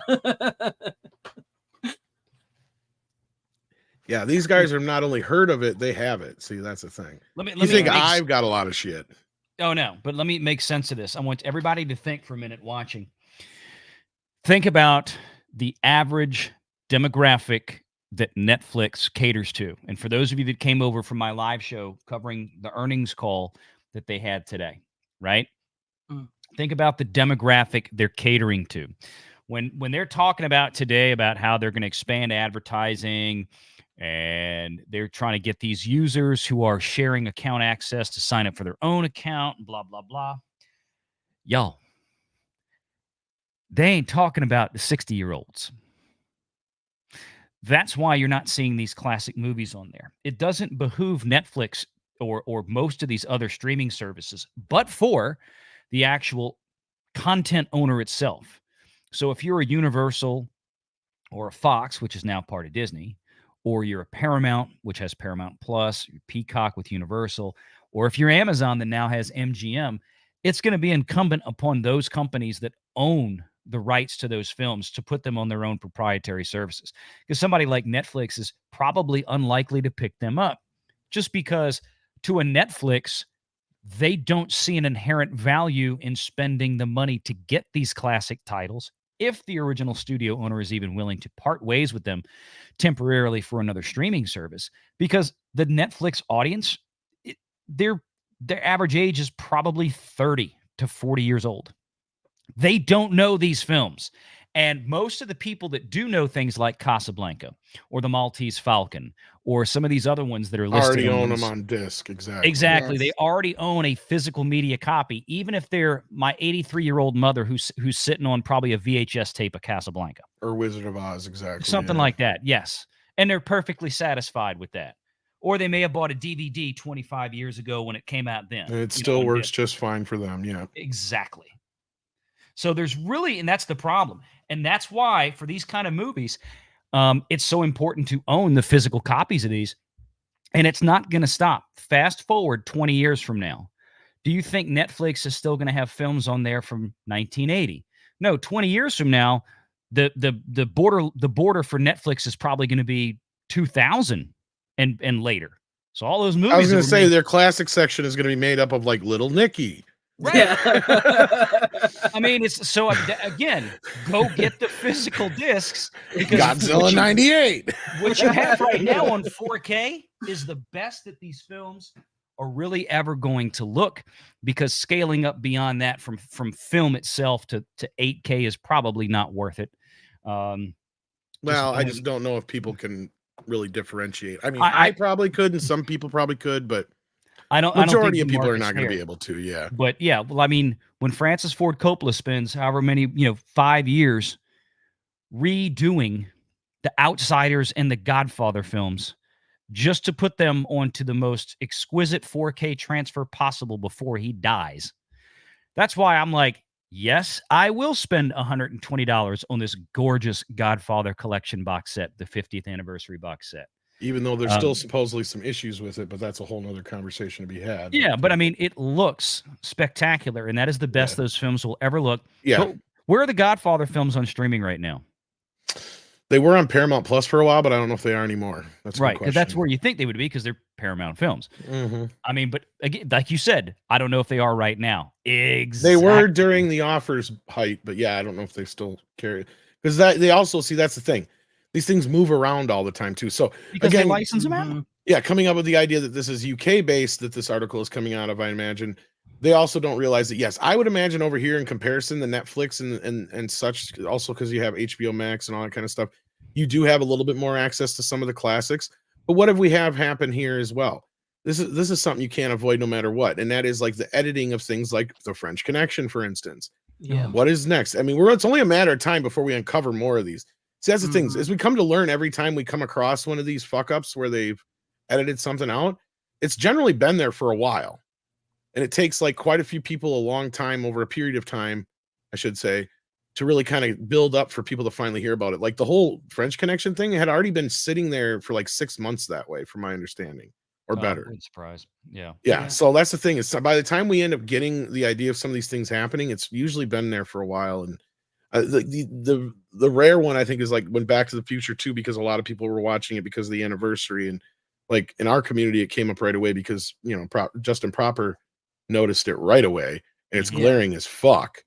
Yeah, these guys have not only heard of it, they have it. See, that's the thing. You think I've got a lot of shit? Oh, no, but let me make sense of this. I want everybody to think for a minute watching. Think about the average demographic that Netflix caters to. And for those of you that came over from my live show covering the earnings call that they had today, right? Think about the demographic they're catering to. When they're talking about today about how they're going to expand advertising, and they're trying to get these users who are sharing account access to sign up for their own account, and blah, blah, blah. Y'all, they ain't talking about the 60-year-olds. That's why you're not seeing these classic movies on there. It doesn't behoove Netflix or most of these other streaming services, but for the actual content owner itself. So if you're a Universal or a Fox, which is now part of Disney, or you're a Paramount, which has Paramount Plus, Peacock with Universal, or if you're Amazon that now has MGM, it's going to be incumbent upon those companies that own the rights to those films to put them on their own proprietary services. Because somebody like Netflix is probably unlikely to pick them up, just because to a Netflix, they don't see an inherent value in spending the money to get these classic titles if the original studio owner is even willing to part ways with them temporarily for another streaming service. Because the Netflix audience, their average age is probably 30 to 40 years old. They don't know these films. And most of the people that do know things like Casablanca or The Maltese Falcon or some of these other ones that are listed already own them on disc. Exactly. Yes. They already own a physical media copy, even if they're my 83-year-old mother who's sitting on probably a VHS tape of Casablanca. Or Wizard of Oz, exactly. Something like that, yes. And they're perfectly satisfied with that. Or they may have bought a DVD 25 years ago when it came out then. And it still works just fine for them, yeah. Exactly. So there's really, and that's the problem. And that's why for these kind of movies, it's so important to own the physical copies of these. And it's not going to stop. Fast forward 20 years from now. Do you think Netflix is still going to have films on there from 1980? No, 20 years from now, the border for Netflix is probably going to be 2000 and later. So all those movies. I was going to say their classic section is going to be made up of like Little Nicky. Right. Yeah. I mean, it's so again, go get the physical discs. Godzilla 98. What you have right now on 4K is the best that these films are really ever going to look, because scaling up beyond that from film itself to 8K is probably not worth it. Well, I just don't know if people can really differentiate. I mean, I probably could, and some people probably could, but majority of people are not going to be able to. Yeah. But yeah, well, I mean, when Francis Ford Coppola spends however many, 5 years redoing The Outsiders and the Godfather films just to put them onto the most exquisite 4K transfer possible before he dies. That's why I'm like, yes, I will spend $120 on this gorgeous Godfather collection box set, the 50th anniversary box set. Even though there's still supposedly some issues with it, but that's a whole nother conversation to be had. Yeah, but I mean, it looks spectacular, and that is the best those films will ever look. Yeah. But where are the Godfather films on streaming right now? They were on Paramount Plus for a while, but I don't know if they are anymore. That's right, because that's where you think they would be, because they're Paramount films. Mm-hmm. I mean, but again, like you said, I don't know if they are right now. They were during the offers height, but yeah, I don't know if they still carry it. Because they also, see, that's the thing. These things move around all the time too. So because again, they license them out. Yeah, coming up with the idea that this is UK based, that this article is coming out of, I imagine they also don't realize that. Yes, I would imagine over here in comparison, the Netflix and such, also because you have HBO Max and all that kind of stuff, you do have a little bit more access to some of the classics. But what if we have happen here as well? This is something you can't avoid no matter what, and that is like the editing of things like The French Connection, for instance. Yeah. What is next? I mean, it's only a matter of time before we uncover more of these. See, that's the thing, is we come to learn every time we come across one of these fuck ups where they've edited something out. It's generally been there for a while, and it takes like quite a few people a long time, over a period of time, I should say, to really kind of build up for people to finally hear about it. Like the whole French Connection thing had already been sitting there for like 6 months that way, from my understanding, or better. Good surprise. Yeah. So that's the thing, is by the time we end up getting the idea of some of these things happening, it's usually been there for a while. And the rare one, I think, is like when Back to the Future 2, because a lot of people were watching it because of the anniversary, and like in our community it came up right away because Justin Proper noticed it right away, and it's glaring as fuck.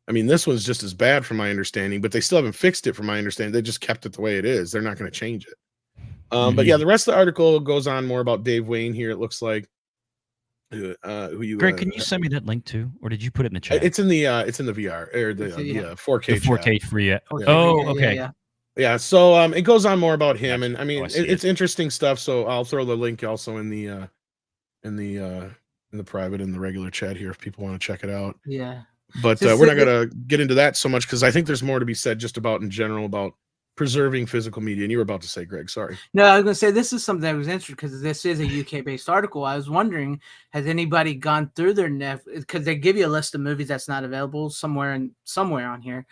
I mean, this one's just as bad from my understanding, but they still haven't fixed it from my understanding. They just kept it the way it is. They're not going to change it. But yeah, the rest of the article goes on more about Dave Wayne here, it looks like. Greg, can you send me that link too, or did you put it in the chat? It's in the VR, or the 4K. The 4K free. Oh, okay. Yeah. So it goes on more about him, and I mean, it's interesting stuff. So I'll throw the link also in the private, in the regular chat here if people want to check it out. Yeah. But we're not gonna get into that so much, because I think there's more to be said just about in general about preserving physical media. And you were about to say, Greg, sorry. No, I was going to say, this is something that was interesting, because this is a UK-based article. I was wondering, has anybody gone through their because they give you a list of movies that's not available somewhere on here.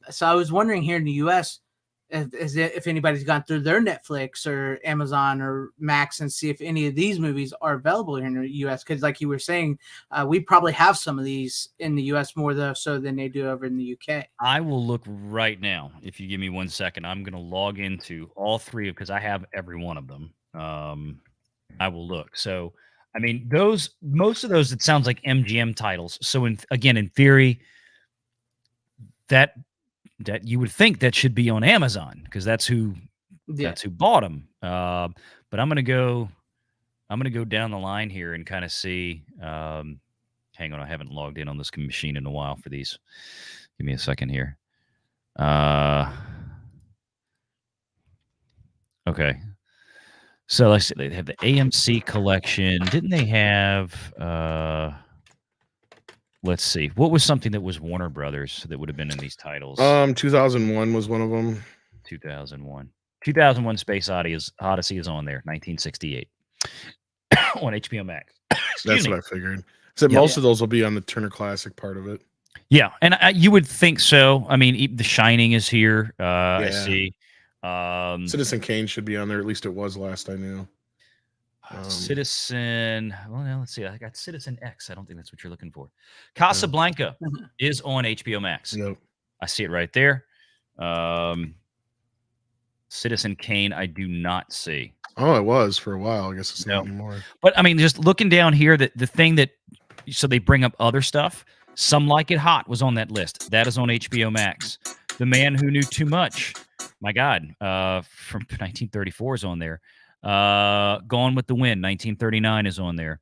So I was wondering here in the US, if anybody's gone through their Netflix or Amazon or Max and see if any of these movies are available here in the US. Because like you were saying, we probably have some of these in the US more so than they do over in the UK. I will look right now. If you give me 1 second, I'm going to log into all three, because I have every one of them. I will look. So I mean, most of those, it sounds like MGM titles. So in theory, that you would think that should be on Amazon because that's who bought them. But I'm gonna go down the line here and kind of see. Hang on, I haven't logged in on this machine in a while for these. Give me a second here. Okay. So let's see. They have the AMC collection. Didn't they have? Let's see. What was something that was Warner Brothers that would have been in these titles? 2001 was one of them. 2001 Space Odyssey is on there. 1968 on HBO Max. That's what I figured. Except most of those will be on the Turner Classic part of it. Yeah, and you would think so. I mean, The Shining is here. I see. Citizen Kane should be on there. At least it was last I knew. Citizen. Well, now let's see. I got Citizen X. I don't think that's what you're looking for. Casablanca is on HBO Max. Yep. I see it right there. Citizen Kane, I do not see. Oh, it was for a while. I guess it's not anymore. But I mean, just looking down here, the thing that so they bring up other stuff. Some Like It Hot was on that list. That is on HBO Max. The Man Who Knew Too Much. My God, from 1934 is on there. Gone with the Wind, 1939 is on there.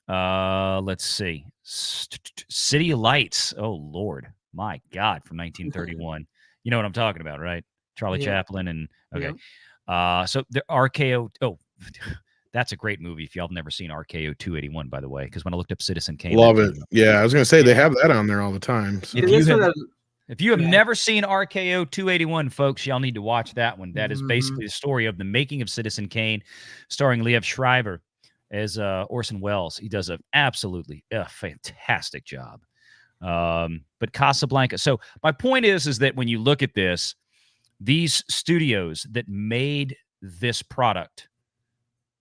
Let's see. City of Lights. Oh, Lord. My God, from 1931. You know what I'm talking about, right? Charlie Chaplin and okay. So the RKO. Oh, that's a great movie. If y'all have never seen RKO 281, by the way, because when I looked up Citizen Kane, love it. Yeah, I was gonna say they have that on there all the time. So. If you have never seen RKO 281, folks, y'all need to watch that one. That is basically the story of the making of Citizen Kane, starring Liev Schreiber as Orson Welles. He does an absolutely fantastic job. But Casablanca. So my point is that when you look at this, these studios that made this product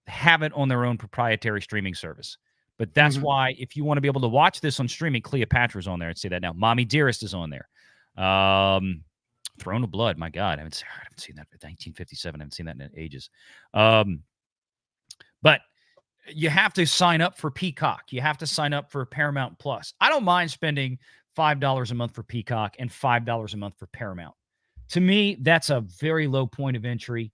have it on their own proprietary streaming service. But that's why if you want to be able to watch this on streaming, Cleopatra's on there. I'd say that now. Mommy Dearest is on there. Throne of Blood, my God. I haven't seen that. 1957. I haven't seen that in ages. But you have to sign up for Peacock. You have to sign up for Paramount Plus. I don't mind spending $5 a month for Peacock and $5 a month for Paramount. To me, that's a very low point of entry.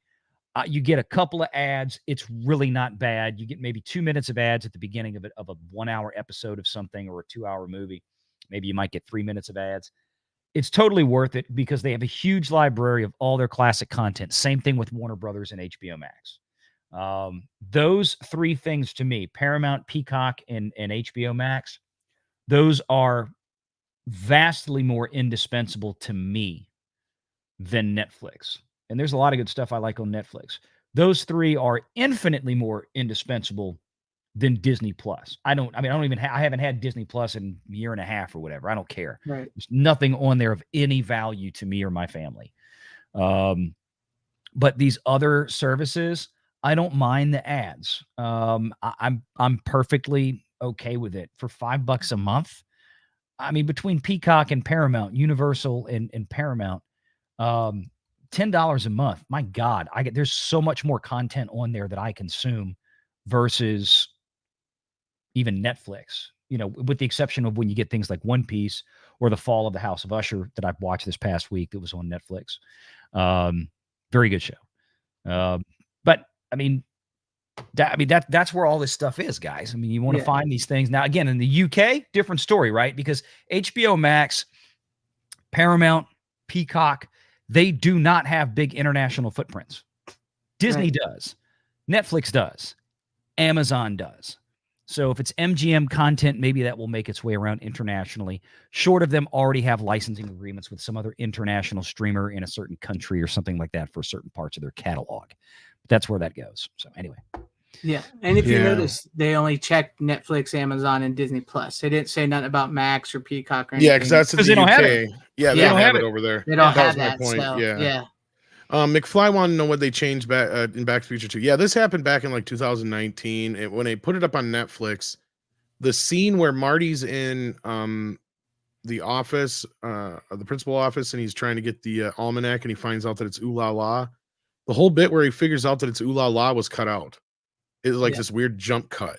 You get a couple of ads. It's really not bad. You get maybe 2 minutes of ads at the beginning of a 1 hour episode of something or a 2 hour movie. Maybe you might get 3 minutes of ads. It's totally worth it because they have a huge library of all their classic content. Same thing with Warner Brothers and HBO Max. Those three things to me, Paramount, Peacock, and HBO Max, those are vastly more indispensable to me than Netflix. And there's a lot of good stuff I like on Netflix. Those three are infinitely more indispensable than Disney Plus. I haven't had Disney Plus in a year and a half or whatever. I don't care. Right. There's nothing on there of any value to me or my family. But these other services, I don't mind the ads. I'm perfectly okay with it for $5 a month. I mean, between Peacock and Paramount, Universal and Paramount, $10 a month. My God, there's so much more content on there that I consume versus even Netflix, with the exception of when you get things like One Piece or The Fall of the House of Usher that I've watched this past week that was on Netflix. Very good show. But I mean, that's where all this stuff is, guys. I mean, you want to find these things. Now, again, in the UK, different story, right? Because HBO Max, Paramount, Peacock, they do not have big international footprints. Disney does. Netflix does. Amazon does. So if it's MGM content, maybe that will make its way around internationally. Short of them already have licensing agreements with some other international streamer in a certain country or something like that for certain parts of their catalog. That's where that goes. So anyway. Yeah. And if you notice, they only checked Netflix, Amazon, and Disney Plus. They didn't say nothing about Max or Peacock or anything. Yeah, because that's in the they UK. don't have it. Yeah, they don't have it over there. They don't have that. that. So, yeah. McFly wanted to know what they changed back in Back to the Future 2. Yeah, this happened back in like 2019. When they put it up on Netflix, the scene where Marty's in the office, the principal office, and he's trying to get the almanac, and he finds out that it's Ooh La La. The whole bit where he figures out that it's Ooh La La was cut out. It was like this weird jump cut.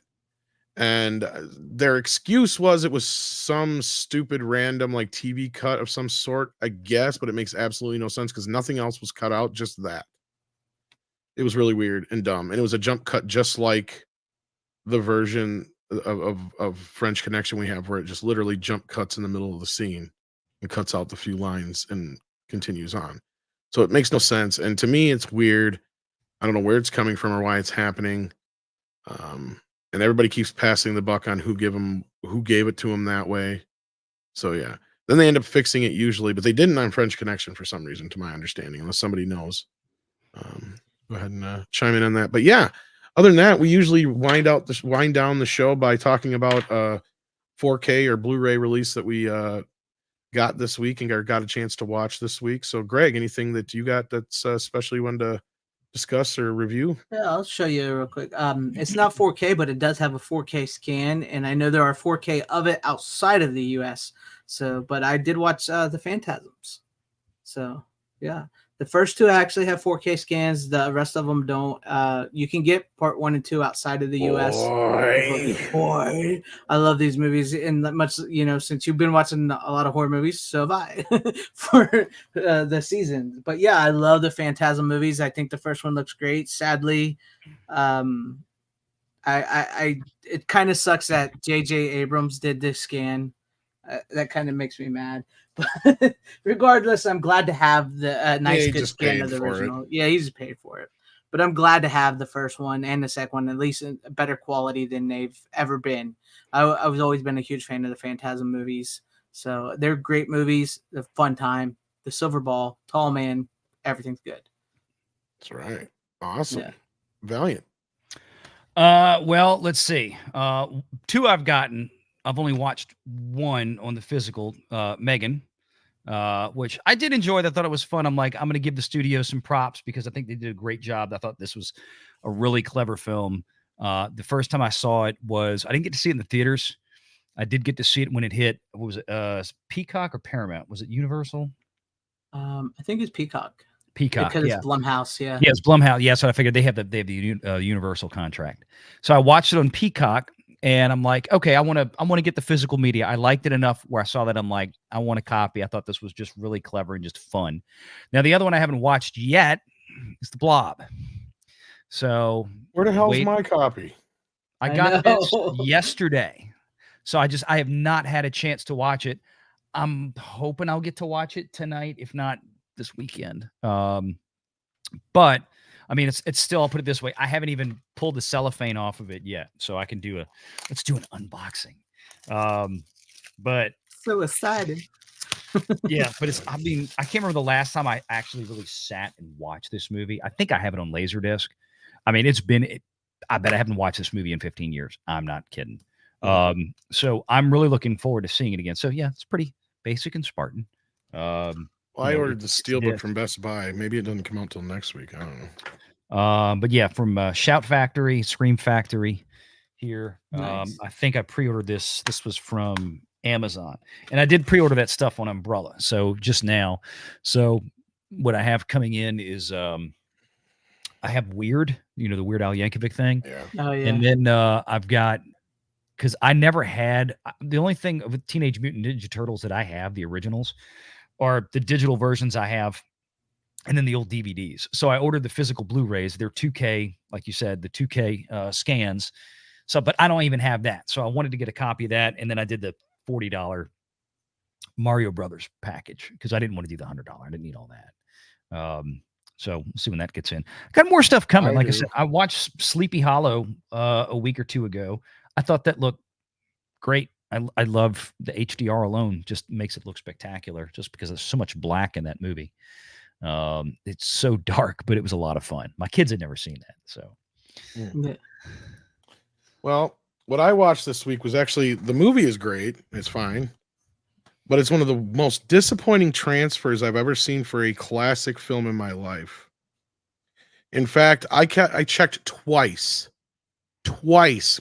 And their excuse was it was some stupid random like TV cut of some sort, I guess, but it makes absolutely no sense because nothing else was cut out, just that. It was really weird and dumb. And it was a jump cut just like the version of French Connection we have, where it just literally jump cuts in the middle of the scene and cuts out the few lines and continues on. So it makes no sense. And to me, it's weird. I don't know where it's coming from or why it's happening. And everybody keeps passing the buck on who gave it to them that way. So yeah, then they end up fixing it usually, but they didn't on French Connection for some reason, to my understanding, unless somebody knows. Go ahead and chime in on that. But yeah, other than that, we usually wind down the show by talking about 4K or Blu-ray release that we got this week and got a chance to watch this week. So Greg, anything that you got that's especially wanted to discuss or review? Yeah, I'll show you real quick. It's not 4K, but it does have a 4K scan, and I know there are 4K of it outside of the US. So, but I did watch the Phantasms. So, yeah, the first two actually have 4K scans. The rest of them don't. You can get part 1 and 2 outside of the US. Boy, I love these movies, and much since you've been watching a lot of horror movies, so have I for the season. But yeah, I love the Phantasm movies. I think the first one looks great. Sadly, it kind of sucks that J.J. Abrams did this scan. That kind of makes me mad. But regardless, I'm glad to have the nice good scan of the original. Yeah, he's paid for it. But I'm glad to have the first one and the second one, at least in better quality than they've ever been. I've always been a huge fan of the Phantasm movies. So they're great movies. The fun time, the silver ball, tall man, everything's good. That's right. Awesome. Yeah. Valiant. Well, let's see. 2 I've gotten. I've only watched 1 on the physical, Megan, which I did enjoy. I thought it was fun. I'm like, I'm going to give the studio some props because I think they did a great job. I thought this was a really clever film. The first time I saw it I didn't get to see it in the theaters. I did get to see it when it hit. What was it? Peacock or Paramount? Was it Universal? I think it's Peacock. Peacock, because it's Blumhouse, yeah. Yeah, it's Blumhouse. Yeah, so I figured they have the Universal contract. So I watched it on Peacock. And I'm like, okay, I want to get the physical media. I liked it enough where I saw that I'm like, I want a copy. I thought this was just really clever and just fun. Now, the other one I haven't watched yet is The Blob. So where the hell's my copy? I got this yesterday. So I have not had a chance to watch it. I'm hoping I'll get to watch it tonight, if not this weekend. But I mean, it's still, I'll put it this way. I haven't even pulled the cellophane off of it yet. So I can let's do an unboxing. But so excited. Yeah, but I can't remember the last time I actually really sat and watched this movie. I think I have it on Laserdisc. I mean, I bet I haven't watched this movie in 15 years. I'm not kidding. So I'm really looking forward to seeing it again. So yeah, it's pretty basic and Spartan. I ordered the Steelbook from Best Buy. Maybe it doesn't come out till next week. I don't know. But yeah, from Shout Factory, Scream Factory here. Nice. I think I pre-ordered this. This was from Amazon. And I did pre-order that stuff on Umbrella. So just now. So what I have coming in is I have Weird, the Weird Al Yankovic thing. Yeah. Oh, yeah. And then I've got, because I never had, the only thing with Teenage Mutant Ninja Turtles that I have, the originals, are the digital versions I have, and then the old DVDs. So I ordered the physical Blu-rays. They're 2K, like you said, the 2K scans. So, but I don't even have that. So I wanted to get a copy of that, and then I did the $40 Mario Brothers package because I didn't want to do the $100. I didn't need all that. So we'll see when that gets in. Got more stuff coming. Like I said, I watched Sleepy Hollow a week or two ago. I thought that looked great. I love the HDR alone, just makes it look spectacular just because there's so much black in that movie. It's so dark, but it was a lot of fun. My kids had never seen that. So, yeah. Well, what I watched this week was actually, the movie is great. It's fine. But it's one of the most disappointing transfers I've ever seen for a classic film in my life. In fact, I checked twice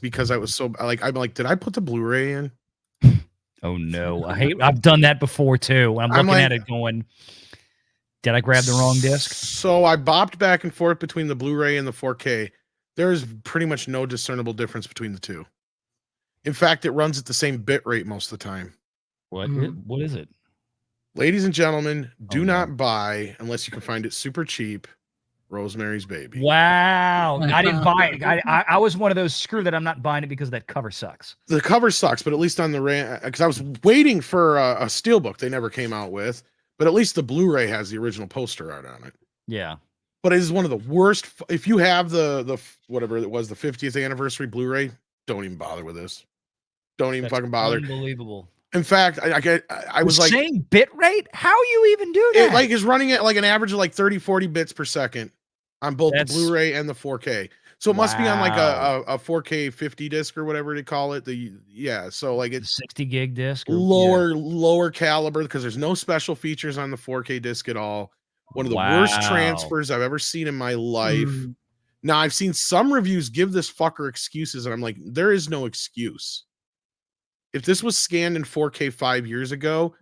because I was so I'm like, did I put the Blu-ray in? Oh no. I've done that before too. I'm looking at it going, did I grab the wrong disc? So I bopped back and forth between the Blu-ray and the 4K. There's pretty much no discernible difference between the two. In fact, it runs at the same bit rate most of the time. What is it? Ladies and gentlemen, do no. not buy, unless you can find it super cheap, Rosemary's Baby. Wow. I didn't buy it. I was one of those, screw that, I'm not buying it because that cover sucks. The cover sucks, but at least on the because I was waiting for a steelbook they never came out with, but at least the Blu-ray has the original poster art on it. Yeah. But it is one of the worst. If you have the whatever it was, the 50th anniversary Blu-ray, don't even bother with this. Don't even fucking bother. Unbelievable. In fact, I was like, same bit rate? How you even do that? It like is running at like an average of like 30, 40 bits per second on both the Blu-ray and the 4K. So it must be on like a 4K 50 disc or whatever they call it. So like it's 60 gig disc, lower caliber because there's no special features on the 4K disc at all. One of the worst transfers I've ever seen in my life. Now I've seen some reviews give this fucker excuses, and I'm like, there is no excuse. If this was scanned in 4K 5 years ago,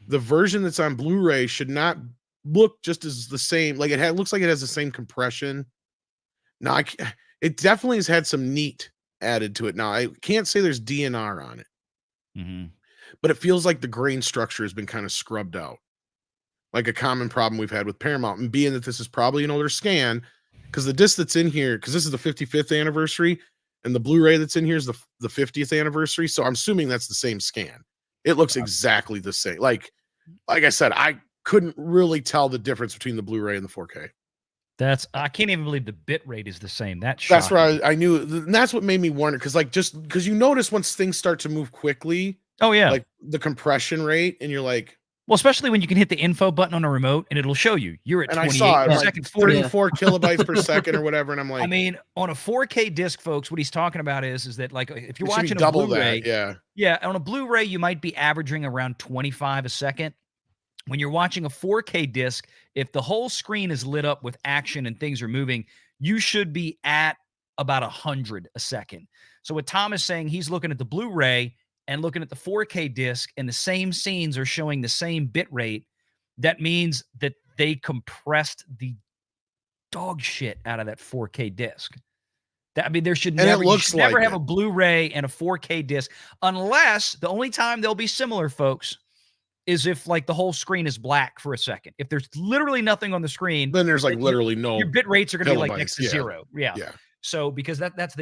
the version that's on Blu-ray should not look just as the same. Like looks like it has the same compression. Now it definitely has had some neat added to it. Now I can't say there's DNR on it, but it feels like the grain structure has been kind of scrubbed out. Like a common problem we've had with Paramount, and being that this is probably an older scan, because the disc that's in here, because this is the 55th anniversary, and the Blu-ray that's in here is the 50th anniversary. So I'm assuming that's the same scan. It looks exactly the same. Like I said, I couldn't really tell the difference between the Blu-ray and the 4K. I can't even believe the bit rate is the same. That's where I knew, and that's what made me wonder. Because you notice once things start to move quickly. Oh yeah. Like the compression rate, and you're like, well, especially when you can hit the info button on a remote and it'll show you you're at 28 seconds, 34 kilobytes per second or whatever. And I'm like, I mean, on a 4K disc, folks, what he's talking about is that like if you're watching a Blu-ray, yeah, on a Blu-ray, you might be averaging around 25 a second. When you're watching a 4K disc, if the whole screen is lit up with action and things are moving, you should be at about 100 a second. So what Tom is saying, he's looking at the Blu-ray and looking at the 4K disc, and the same scenes are showing the same bit rate. That means that they compressed the dog shit out of that 4K disc. There should never, never have a Blu-ray and a 4K disc, unless the only time they'll be similar, folks, is if like the whole screen is black for a second. If there's literally nothing on the screen, then there's like literally no. Your bit rates are going to be like next to zero. Yeah. Yeah. So because that's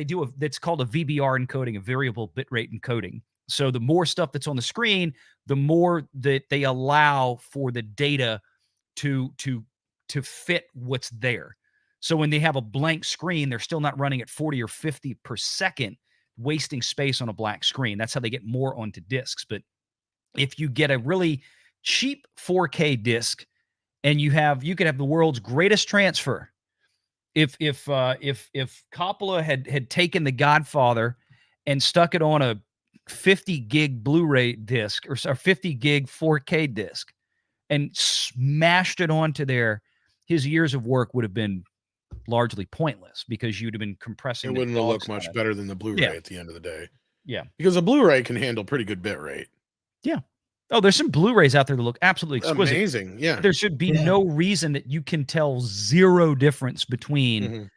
called a VBR encoding, a variable bit rate encoding. So the more stuff that's on the screen, the more that they allow for the data to fit what's there. So when they have a blank screen, they're still not running at 40 or 50 per second, wasting space on a black screen. That's how they get more onto discs. But if you get a really cheap 4K disc, and you could have the world's greatest transfer. If Coppola had taken The Godfather and stuck it on a 50 gig Blu-ray disc or 50 gig 4K disc and smashed it onto there, his years of work would have been largely pointless because you'd have been compressing. It wouldn't have looked much better than the Blu-ray at the end of the day. Yeah. Because a Blu-ray can handle pretty good bit rate. Yeah. Oh, there's some Blu-rays out there that look absolutely exquisite. Amazing. Yeah. There should be no reason that you can tell zero difference between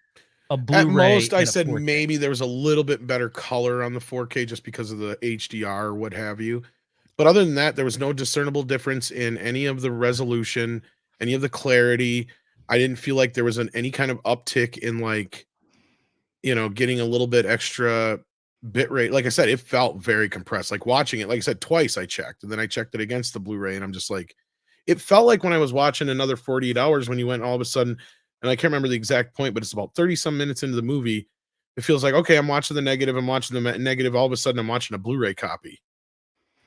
a Blu-ray. At most, I said 4K. maybe there was a little bit better color on the 4K just because of the HDR or what have you. But other than that, there was no discernible difference in any of the resolution, any of the clarity. I didn't feel like there was any kind of uptick in getting a little bit extra bit rate. Like I said, it felt very compressed. Like watching it, like I said, twice I checked, and then I checked it against the Blu-ray, and I'm just like, it felt like when I was watching Another 48 Hours when you went all of a sudden, and I can't remember the exact point, but it's about 30 some minutes into the movie. It feels like, okay, I'm watching the negative. I'm watching the negative. All of a sudden I'm watching a Blu-ray copy.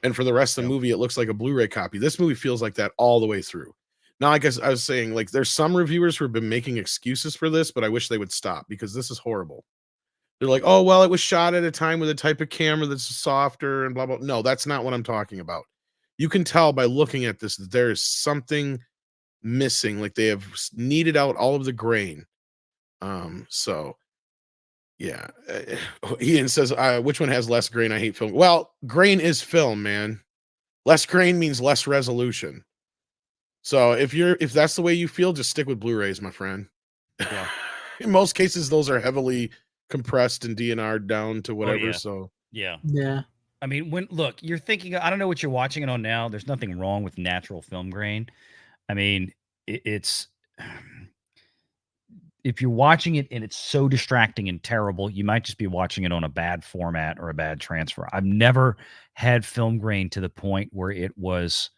And for the rest of the movie, it looks like a Blu-ray copy. This movie feels like that all the way through. Now, I guess I was saying, like, there's some reviewers who have been making excuses for this, but I wish they would stop because this is horrible. They're like, oh, well, it was shot at a time with a type of camera that's softer and blah, blah. No, that's not what I'm talking about. You can tell by looking at this that there is something missing. Like they have kneaded out all of the grain. So yeah. Ian says, which one has less grain? I hate film. Well, grain is film, man. Less grain means less resolution. So if that's the way you feel, just stick with Blu-rays, my friend. Yeah. In most cases, those are heavily compressed and DNR'd down to whatever. So Yeah. Yeah. I mean, look, you're thinking, I don't know what you're watching it on now. There's nothing wrong with natural film grain. I mean, it's if you're watching it and it's so distracting and terrible, you might just be watching it on a bad format or a bad transfer. I've never had film grain to the point where it was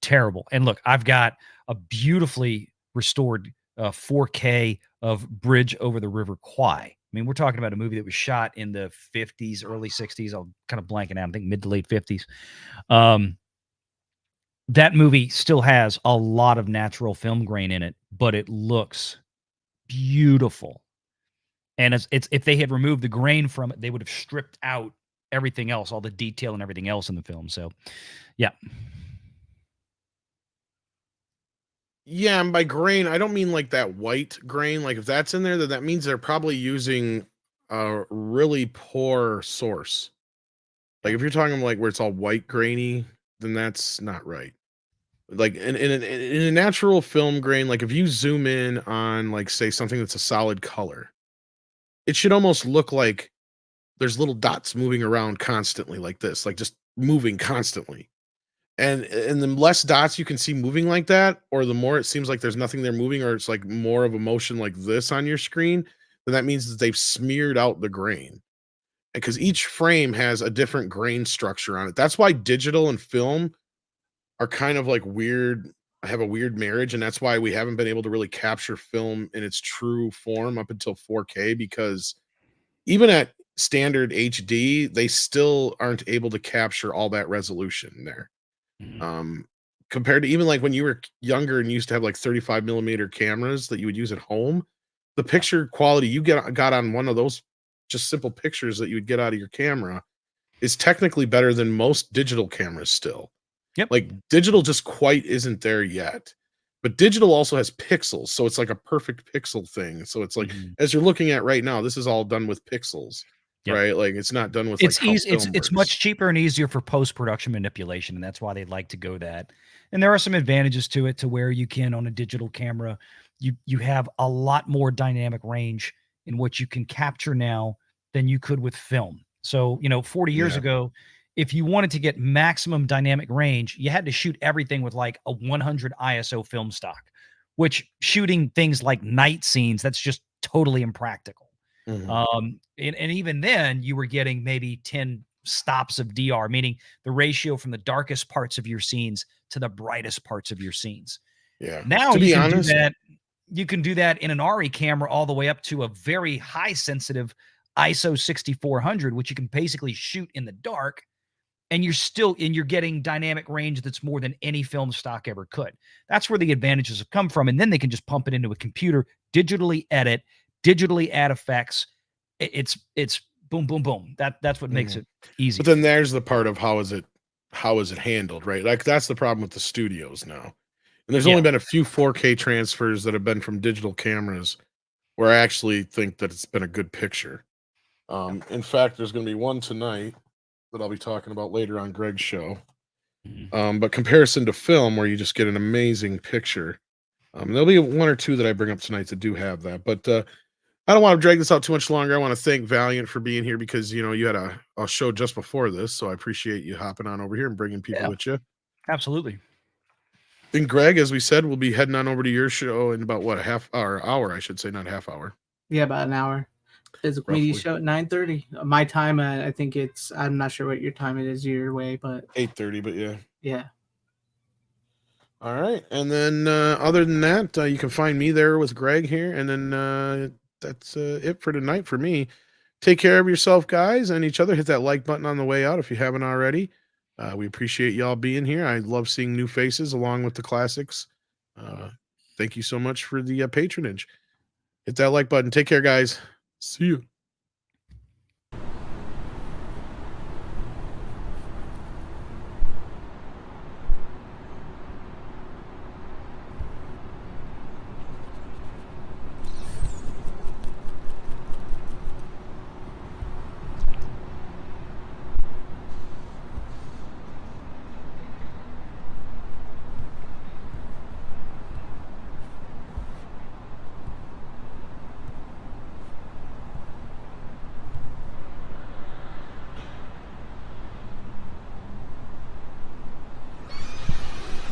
terrible. And look, I've got a beautifully restored 4K of Bridge Over the River Kwai. I mean, we're talking about a movie that was shot in the 50s, early 60s. I'll kind of blanking out. I think mid to late 50s. That movie still has a lot of natural film grain in it, but it looks beautiful. And it's if they had removed the grain from it, they would have stripped out everything else, all the detail and everything else in the film. So, yeah. Yeah, and by grain, I don't mean like that white grain. Like if that's in there, then that means they're probably using a really poor source. Like if you're talking like where it's all white grainy, then that's not right. Like in a natural film grain, like if you zoom in on like say something that's a solid color, it should almost look like there's little dots moving around constantly like this, like just moving constantly. And the less dots you can see moving like that, or the more it seems like there's nothing there moving, or it's like more of a motion like this on your screen, then that means that they've smeared out the grain. Because each frame has a different grain structure on it. That's why digital and film are kind of like weird, have a weird marriage, and that's why we haven't been able to really capture film in its true form up until 4K, because even at standard HD, they still aren't able to capture all that resolution there. Compared to even like when you were younger and used to have like 35 millimeter cameras that you would use at home, the picture quality you got on one of those just simple pictures that you would get out of your camera is technically better than most digital cameras still. Yep. Like digital just quite isn't there yet. But digital also has pixels, so it's like a perfect pixel thing. So it's like as you're looking at right now, this is all done with pixels. Yep. Right? Like it's not done with it's like easy. It's much cheaper and easier for post-production manipulation, and that's why they like to go that. And there are some advantages to it, to where you can, on a digital camera, you have a lot more dynamic range in what you can capture now than you could with film. So, 40 years ago, if you wanted to get maximum dynamic range, you had to shoot everything with like a 100 ISO film stock, which shooting things like night scenes, that's just totally impractical. And even then you were getting maybe 10 stops of DR, meaning the ratio from the darkest parts of your scenes to the brightest parts of your scenes. Yeah. Now you can do that. You can do that in an RE camera all the way up to a very high sensitive ISO 6400, which you can basically shoot in the dark, and you're getting dynamic range that's more than any film stock ever could. That's where the advantages have come from. And then they can just pump it into a computer, digitally edit, digitally add effects. It's boom, boom, boom. That's what makes it easy. But then there's the part of how is it handled, right? Like that's the problem with the studios now. And there's only been a few 4K transfers that have been from digital cameras where I actually think that it's been a good picture. In fact, there's going to be one tonight that I'll be talking about later on Greg's show. But comparison to film, where you just get an amazing picture. There'll be one or two that I bring up tonight that do have that. But I don't want to drag this out too much longer. I want to thank Valiant for being here, because you had a show just before this, so I appreciate you hopping on over here and bringing people with you. Absolutely. And Greg, as we said, we'll be heading on over to your show in about a half hour, I should say, not half hour. Yeah, about an hour. Physical media show at 9:30. My time, I think I'm not sure what your time it is your way, but 8:30. But yeah. All right, and then other than that, you can find me there with Greg here, and then that's it for tonight for me. Take care of yourself, guys, and each other. Hit that like button on the way out if you haven't already. We appreciate y'all being here. I love seeing new faces along with the classics. Thank you so much for the patronage. Hit that like button. Take care, guys. See you.